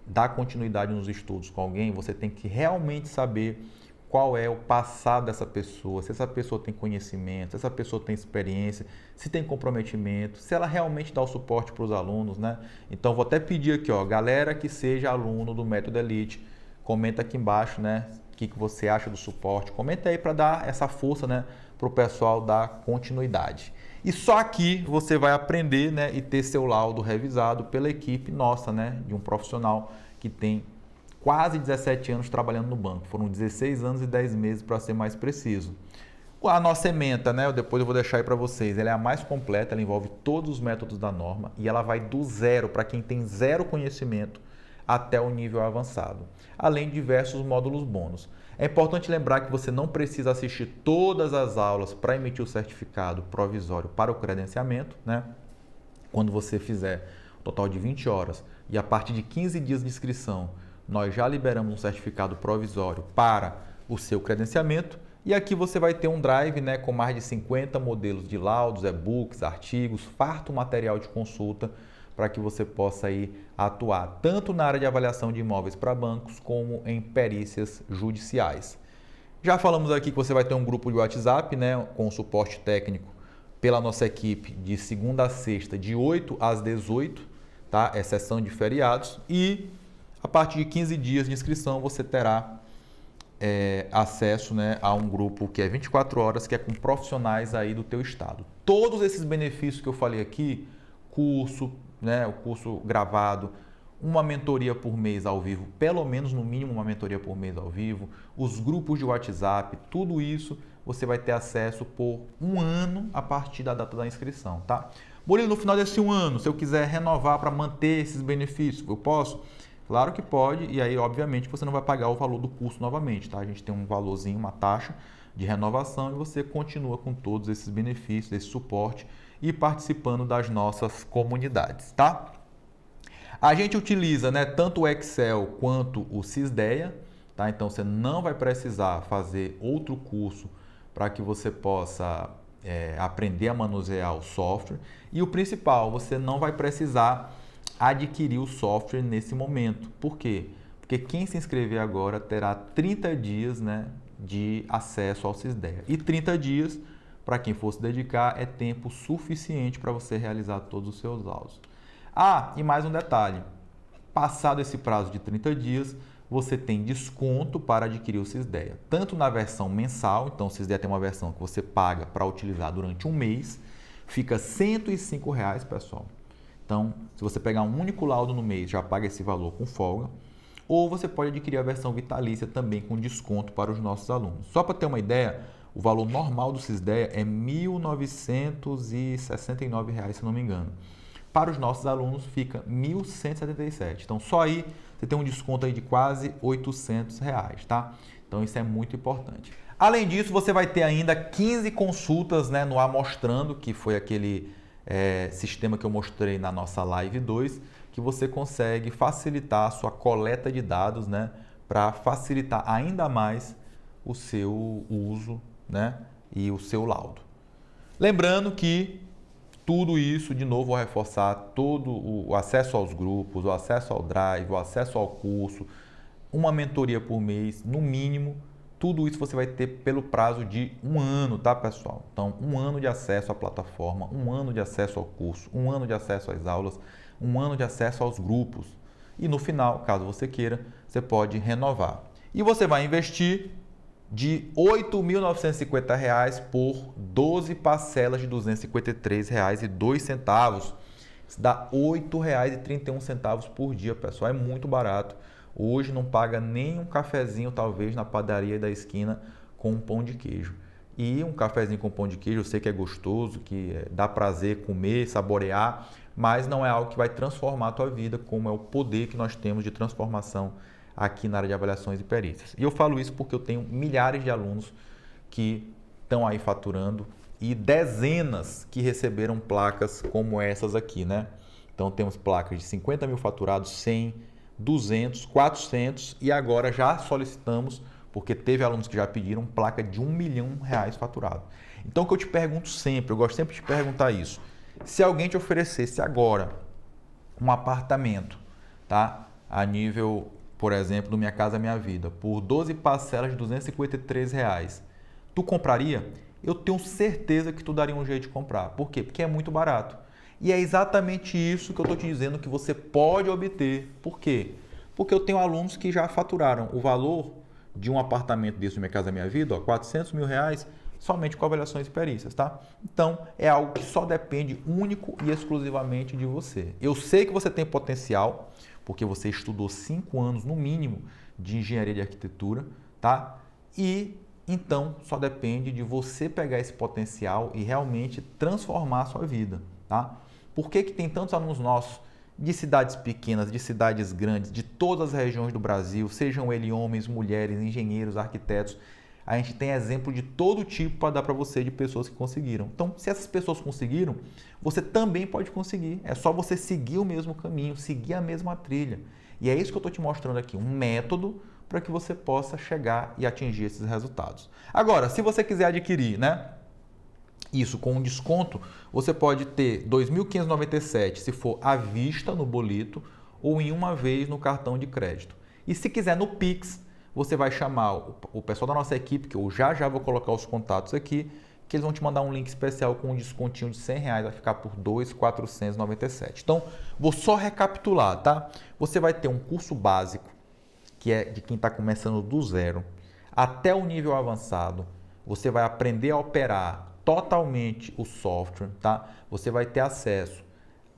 dar continuidade nos estudos com alguém, você tem que realmente saber qual é o passado dessa pessoa, se essa pessoa tem conhecimento, se essa pessoa tem experiência, se tem comprometimento, se ela realmente dá o suporte para os alunos, né? Então, vou até pedir aqui, ó, galera que seja aluno do Método Elite, comenta aqui embaixo, né, o que você acha do suporte, comenta aí para dar essa força, né, para o pessoal dar continuidade. E só aqui você vai aprender, né, e ter seu laudo revisado pela equipe nossa, né, de um profissional que tem quase 17 anos trabalhando no banco. Foram 16 anos e 10 meses para ser mais preciso. A nossa ementa, né, depois eu vou deixar aí para vocês, ela é a mais completa, ela envolve todos os métodos da norma e ela vai do zero para quem tem zero conhecimento até o nível avançado, além de diversos módulos bônus. É importante lembrar que você não precisa assistir todas as aulas para emitir o certificado provisório para o credenciamento, né? Quando você fizer um total de 20 horas e a partir de 15 dias de inscrição, nós já liberamos um certificado provisório para o seu credenciamento. E aqui você vai ter um drive, né, com mais de 50 modelos de laudos, e-books, artigos, farto material de consulta para que você possa aí atuar tanto na área de avaliação de imóveis para bancos como em perícias judiciais. Já falamos aqui que você vai ter um grupo de WhatsApp, né, com suporte técnico pela nossa equipe de segunda a sexta, de 8 às 18, tá? Exceção de feriados. E a partir de 15 dias de inscrição você terá acesso, né, a um grupo que é 24 horas, que é com profissionais aí do teu estado. Todos esses benefícios que eu falei aqui, curso, né, o curso gravado, uma mentoria por mês ao vivo, pelo menos no mínimo uma mentoria por mês ao vivo, os grupos de WhatsApp, tudo isso você vai ter acesso por 1 ano a partir da data da inscrição, tá? Murilo, no final desse 1 ano, se eu quiser renovar para manter esses benefícios, eu posso? Claro que pode, e aí obviamente você não vai pagar o valor do curso novamente, tá? A gente tem um valorzinho, uma taxa de renovação e você continua com todos esses benefícios, esse suporte e participando das nossas comunidades, tá? A gente utiliza, né, tanto o Excel quanto o Cisdeia, tá? Então você não vai precisar fazer outro curso para que você possa aprender a manusear o software. E o principal, você não vai precisar adquirir o software nesse momento. Por quê? Porque quem se inscrever agora terá 30 dias, né, de acesso ao Cisdeia. E 30 dias, para quem for se dedicar, é tempo suficiente para você realizar todos os seus aulas. Ah, e mais um detalhe. Passado esse prazo de 30 dias, você tem desconto para adquirir o Cisdeia. Tanto na versão mensal, então o Cisdeia tem uma versão que você paga para utilizar durante um mês, fica R$ 105, pessoal. Então, se você pegar um único laudo no mês, já paga esse valor com folga. Ou você pode adquirir a versão vitalícia também com desconto para os nossos alunos. Só para ter uma ideia, O valor normal do Cisdeia é R$ 1.969, se não me engano. Para os nossos alunos fica R$ 1.177. Então, só aí você tem um desconto aí de quase R$ 800, tá? Então, isso é muito importante. Além disso, você vai ter ainda 15 consultas, né, no Amostrando, que foi aquele sistema que eu mostrei na nossa Live 2, que você consegue facilitar a sua coleta de dados, né, para facilitar ainda mais o seu uso, né, e o seu laudo. Lembrando que tudo isso, de novo, vou reforçar, todo o acesso aos grupos, o acesso ao Drive, o acesso ao curso, uma mentoria por mês, no mínimo, tudo isso você vai ter pelo prazo de 1 ano, tá, pessoal? Então, 1 ano de acesso à plataforma, 1 ano de acesso ao curso, 1 ano de acesso às aulas, 1 ano de acesso aos grupos. E no final, caso você queira, você pode renovar. E você vai investir de R$ 8.950 por 12 parcelas de R$ 253,02. Isso dá R$ 8,31 por dia, pessoal. É muito barato. Hoje não paga nem um cafezinho, talvez, na padaria da esquina com um pão de queijo. E um cafezinho com pão de queijo, eu sei que é gostoso, que dá prazer comer, saborear, mas não é algo que vai transformar a tua vida, como é o poder que nós temos de transformação aqui na área de avaliações e perícias. E eu falo isso porque eu tenho milhares de alunos que estão aí faturando e dezenas que receberam placas como essas aqui, né? Então temos placas de 50 mil faturados, 100, 200, 400 e agora já solicitamos, porque teve alunos que já pediram, placa de R$ 1 milhão faturado. Então o que eu te pergunto sempre, eu gosto sempre de te perguntar isso, se alguém te oferecesse agora um apartamento, tá? A nível, por exemplo, do Minha Casa Minha Vida, por 12 parcelas de R$ 253, tu compraria? Eu tenho certeza que tu daria um jeito de comprar. Por quê? Porque é muito barato. E é exatamente isso que eu estou te dizendo que você pode obter. Por quê? Porque eu tenho alunos que já faturaram o valor de um apartamento desse do Minha Casa Minha Vida, ó, R$ 400 mil, somente com avaliações e perícias, tá? Então, é algo que só depende único e exclusivamente de você. Eu sei que você tem potencial, porque você estudou 5 anos, no mínimo, de engenharia de arquitetura, tá? E, então, só depende de você pegar esse potencial e realmente transformar a sua vida, tá? Por que tem tantos alunos nossos de cidades pequenas, de cidades grandes, de todas as regiões do Brasil, sejam eles homens, mulheres, engenheiros, arquitetos? A gente tem exemplo de todo tipo para dar para você de pessoas que conseguiram. Então, se essas pessoas conseguiram, você também pode conseguir. É só você seguir o mesmo caminho, seguir a mesma trilha. E é isso que eu estou te mostrando aqui, um método para que você possa chegar e atingir esses resultados. Agora, se você quiser adquirir, né, isso com um desconto, você pode ter R$ 2.597 se for à vista no boleto ou em uma vez no cartão de crédito. E se quiser no Pix, você vai chamar o pessoal da nossa equipe, que eu já vou colocar os contatos aqui, que eles vão te mandar um link especial com um descontinho de R$ 100, vai ficar por R$ 2.497. Então, vou só recapitular, tá? Você vai ter um curso básico, que é de quem está começando do zero, até o nível avançado. Você vai aprender a operar totalmente o software, tá? Você vai ter acesso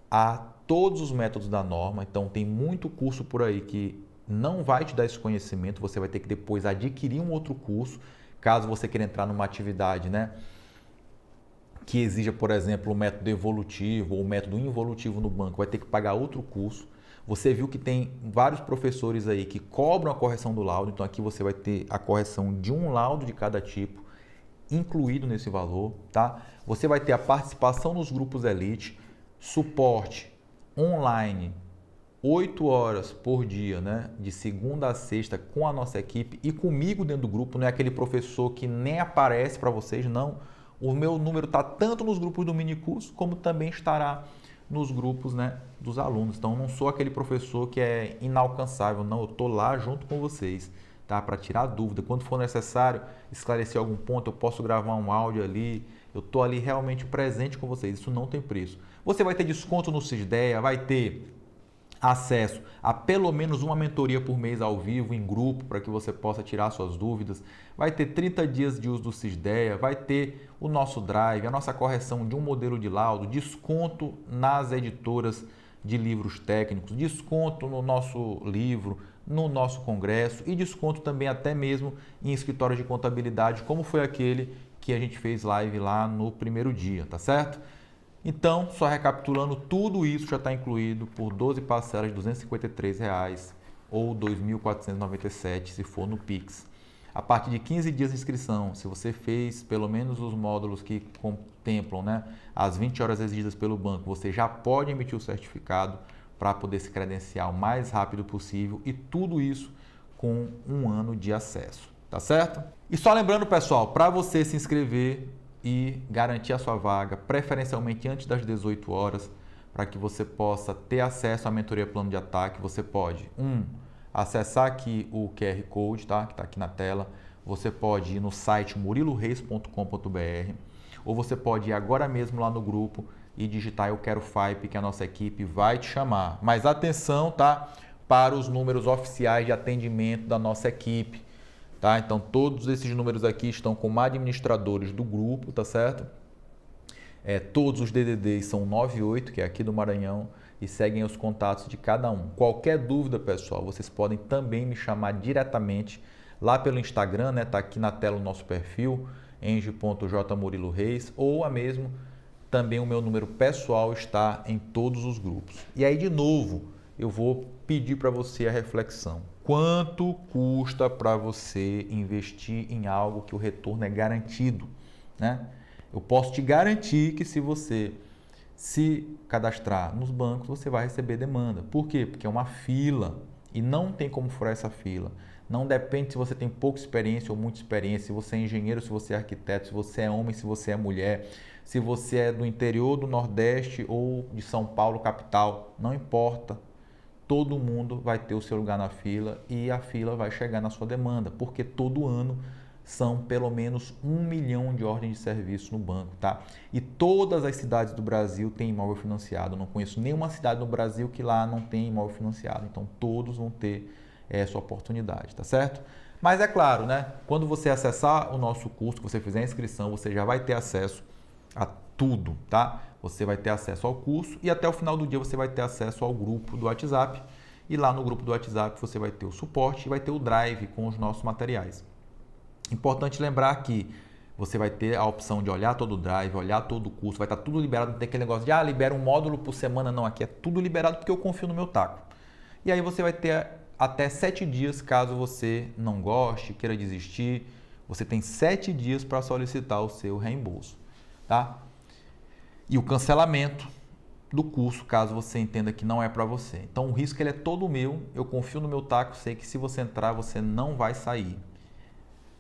a todos os métodos da norma, então tem muito curso por aí que não vai te dar esse conhecimento, você vai ter que depois adquirir um outro curso, caso você queira entrar numa atividade, né, que exija, por exemplo, o método evolutivo ou o método involutivo no banco, vai ter que pagar outro curso. Você viu que tem vários professores aí que cobram a correção do laudo, então aqui você vai ter a correção de um laudo de cada tipo, incluído nesse valor, tá? Você vai ter a participação nos grupos Elite, suporte online, 8 horas por dia, né? De segunda a sexta com a nossa equipe e comigo dentro do grupo, não é aquele professor que nem aparece para vocês, não. O meu número está tanto nos grupos do minicurso, como também estará nos grupos, né, dos alunos. Então, não sou aquele professor que é inalcançável, não. Eu estou lá junto com vocês, tá? Para tirar dúvida. Quando for necessário esclarecer algum ponto, eu posso gravar um áudio ali. Eu estou ali realmente presente com vocês. Isso não tem preço. Você vai ter desconto no Cisdeia, vai ter acesso a pelo menos uma mentoria por mês ao vivo, em grupo, para que você possa tirar suas dúvidas. Vai ter 30 dias de uso do Cisdeia, vai ter o nosso Drive, a nossa correção de um modelo de laudo, desconto nas editoras de livros técnicos, desconto no nosso livro, no nosso congresso e desconto também até mesmo em escritórios de contabilidade, como foi aquele que a gente fez live lá no primeiro dia, tá certo? Então, só recapitulando, tudo isso já está incluído por 12 parcelas de R$ 253 ou R$ 2.497 se for no Pix. A partir de 15 dias de inscrição, se você fez pelo menos os módulos que contemplam, né, as 20 horas exigidas pelo banco, você já pode emitir o certificado para poder se credenciar o mais rápido possível e tudo isso com 1 ano de acesso, tá certo? E só lembrando, pessoal, para você se inscrever e garantir a sua vaga, preferencialmente antes das 18 horas, para que você possa ter acesso à mentoria Plano de Ataque, você pode, acessar aqui o QR Code, tá? Que está aqui na tela. Você pode ir no site muriloreis.com.br ou você pode ir agora mesmo lá no grupo e digitar Eu Quero FIPE, que a nossa equipe vai te chamar. Mas atenção, tá? Para os números oficiais de atendimento da nossa equipe, tá? Então, todos esses números aqui estão como administradores do grupo, tá certo? Todos os DDDs são 98, que é aqui do Maranhão, e seguem os contatos de cada um. Qualquer dúvida, pessoal, vocês podem também me chamar diretamente lá pelo Instagram, né? Tá aqui na tela o nosso perfil, eng.jmuriloreis, ou mesmo também o meu número pessoal está em todos os grupos. E aí, de novo, eu vou pedir para você a reflexão. Quanto custa para você investir em algo que o retorno é garantido, né? Eu posso te garantir que se você se cadastrar nos bancos, você vai receber demanda. Por quê? Porque é uma fila e não tem como furar essa fila. Não depende se você tem pouca experiência ou muita experiência, se você é engenheiro, se você é arquiteto, se você é homem, se você é mulher, se você é do interior do Nordeste ou de São Paulo, capital. Não importa. Todo mundo vai ter o seu lugar na fila e a fila vai chegar na sua demanda, porque todo ano são pelo menos 1 milhão de ordens de serviço no banco, tá? E todas as cidades do Brasil têm imóvel financiado. Eu não conheço nenhuma cidade no Brasil que lá não tem imóvel financiado. Então, todos vão ter essa oportunidade, tá certo? Mas é claro, né? Quando você acessar o nosso curso, você fizer a inscrição, você já vai ter acesso a tudo, tá? Você vai ter acesso ao curso e até o final do dia você vai ter acesso ao grupo do WhatsApp. E lá no grupo do WhatsApp você vai ter o suporte e vai ter o drive com os nossos materiais. Importante lembrar que você vai ter a opção de olhar todo o drive, olhar todo o curso, vai estar tudo liberado, não tem aquele negócio de libera um módulo por semana, não, aqui é tudo liberado porque eu confio no meu taco. E aí você vai ter até 7 dias, caso você não goste, queira desistir, você tem 7 dias para solicitar o seu reembolso, tá? E o cancelamento do curso, caso você entenda que não é para você. Então o risco ele é todo meu, eu confio no meu taco, sei que se você entrar você não vai sair.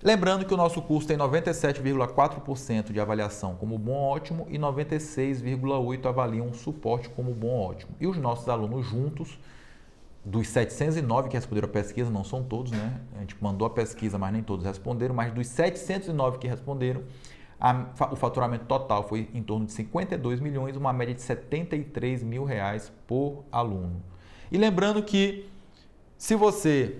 Lembrando que o nosso curso tem 97,4% de avaliação como bom ótimo e 96,8% avaliam suporte como bom ótimo. E os nossos alunos juntos, dos 709 que responderam a pesquisa, não são todos, né? A gente mandou a pesquisa, mas nem todos responderam, mas dos 709 que responderam, o faturamento total foi em torno de 52 milhões, uma média de R$ 73 mil por aluno. E lembrando que se você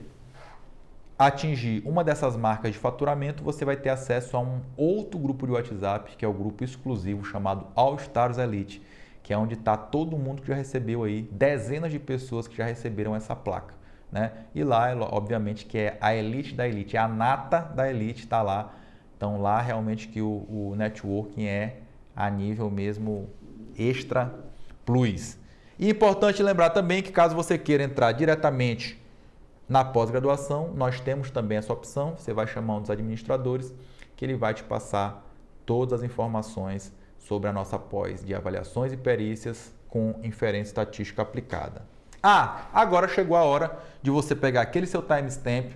atingir uma dessas marcas de faturamento, você vai ter acesso a um outro grupo de WhatsApp, que é o grupo exclusivo chamado All Stars Elite, que é onde está todo mundo que já recebeu aí, dezenas de pessoas que já receberam essa placa, né? E lá, obviamente, que é a elite da elite, é a nata da elite, está lá. Então lá realmente que o networking é a nível mesmo extra plus. E importante lembrar também que caso você queira entrar diretamente na pós-graduação, nós temos também essa opção, você vai chamar um dos administradores que ele vai te passar todas as informações sobre a nossa pós de avaliações e perícias com inferência estatística aplicada. Agora chegou a hora de você pegar aquele seu timestamp,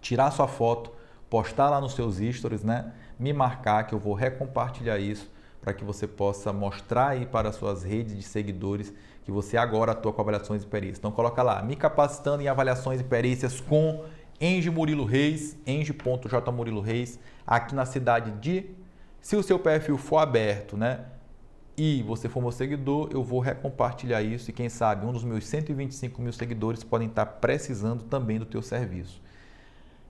tirar sua foto, postar lá nos seus stories, né? Me marcar que eu vou recompartilhar isso para que você possa mostrar aí para as suas redes de seguidores que você agora atua com avaliações e perícias. Então coloca lá, me capacitando em avaliações e perícias com Eng Murilo Reis, eng.jmuriloreis, aqui na cidade de... Se o seu perfil for aberto, né, e você for meu seguidor, eu vou recompartilhar isso e quem sabe um dos meus 125 mil seguidores podem estar precisando também do teu serviço.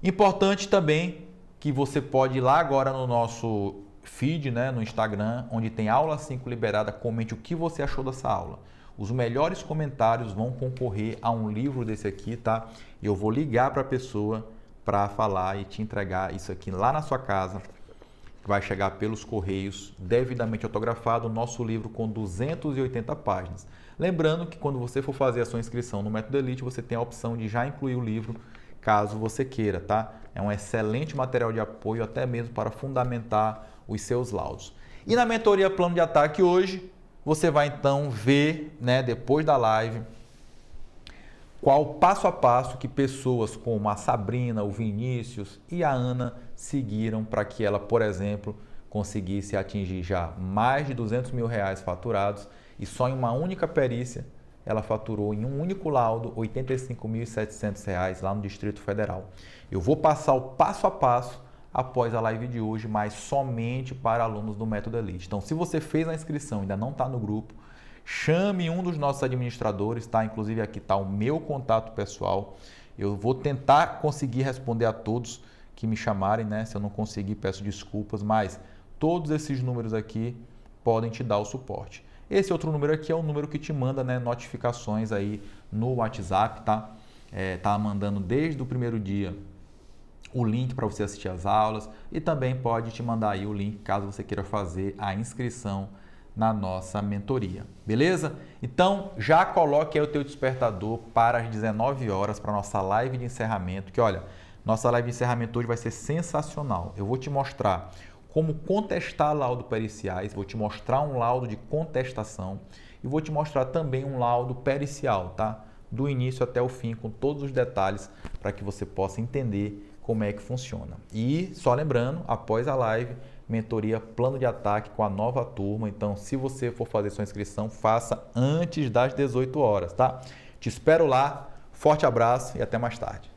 Importante também que você pode ir lá agora no nosso feed, né, no Instagram, onde tem aula 5 liberada. Comente o que você achou dessa aula. Os melhores comentários vão concorrer a um livro desse aqui, tá? E eu vou ligar para a pessoa para falar e te entregar isso aqui lá na sua casa. Vai chegar pelos correios, devidamente autografado, o nosso livro com 280 páginas. Lembrando que quando você for fazer a sua inscrição no Método Elite, você tem a opção de já incluir o livro, caso você queira, tá? É um excelente material de apoio, até mesmo para fundamentar os seus laudos. E na mentoria Plano de Ataque hoje, você vai então ver, né, depois da live, qual o passo a passo que pessoas como a Sabrina, o Vinícius e a Ana seguiram para que ela, por exemplo, conseguisse atingir já mais de R$200 mil faturados e só em uma única perícia ela faturou em um único laudo R$ 85.700 lá no Distrito Federal. Eu vou passar o passo a passo após a live de hoje, mas somente para alunos do Método Elite. Então, se você fez a inscrição e ainda não está no grupo, chame um dos nossos administradores, tá? Inclusive aqui está o meu contato pessoal. Eu vou tentar conseguir responder a todos que me chamarem, né? Se eu não conseguir, peço desculpas, mas todos esses números aqui podem te dar o suporte. Esse outro número aqui é o número que te manda, né, notificações aí no WhatsApp, tá? Tá mandando desde o primeiro dia o link para você assistir às aulas e também pode te mandar aí o link caso você queira fazer a inscrição na nossa mentoria, beleza? Então, já coloque aí o teu despertador para as 19 horas para nossa live de encerramento, que olha, nossa live de encerramento hoje vai ser sensacional. Eu vou te mostrar como contestar laudo periciais, vou te mostrar um laudo de contestação e vou te mostrar também um laudo pericial, tá? Do início até o fim, com todos os detalhes para que você possa entender como é que funciona. E só lembrando, após a live, mentoria Plano de Ataque com a nova turma. Então, se você for fazer sua inscrição, faça antes das 18 horas, tá? Te espero lá. Forte abraço e até mais tarde.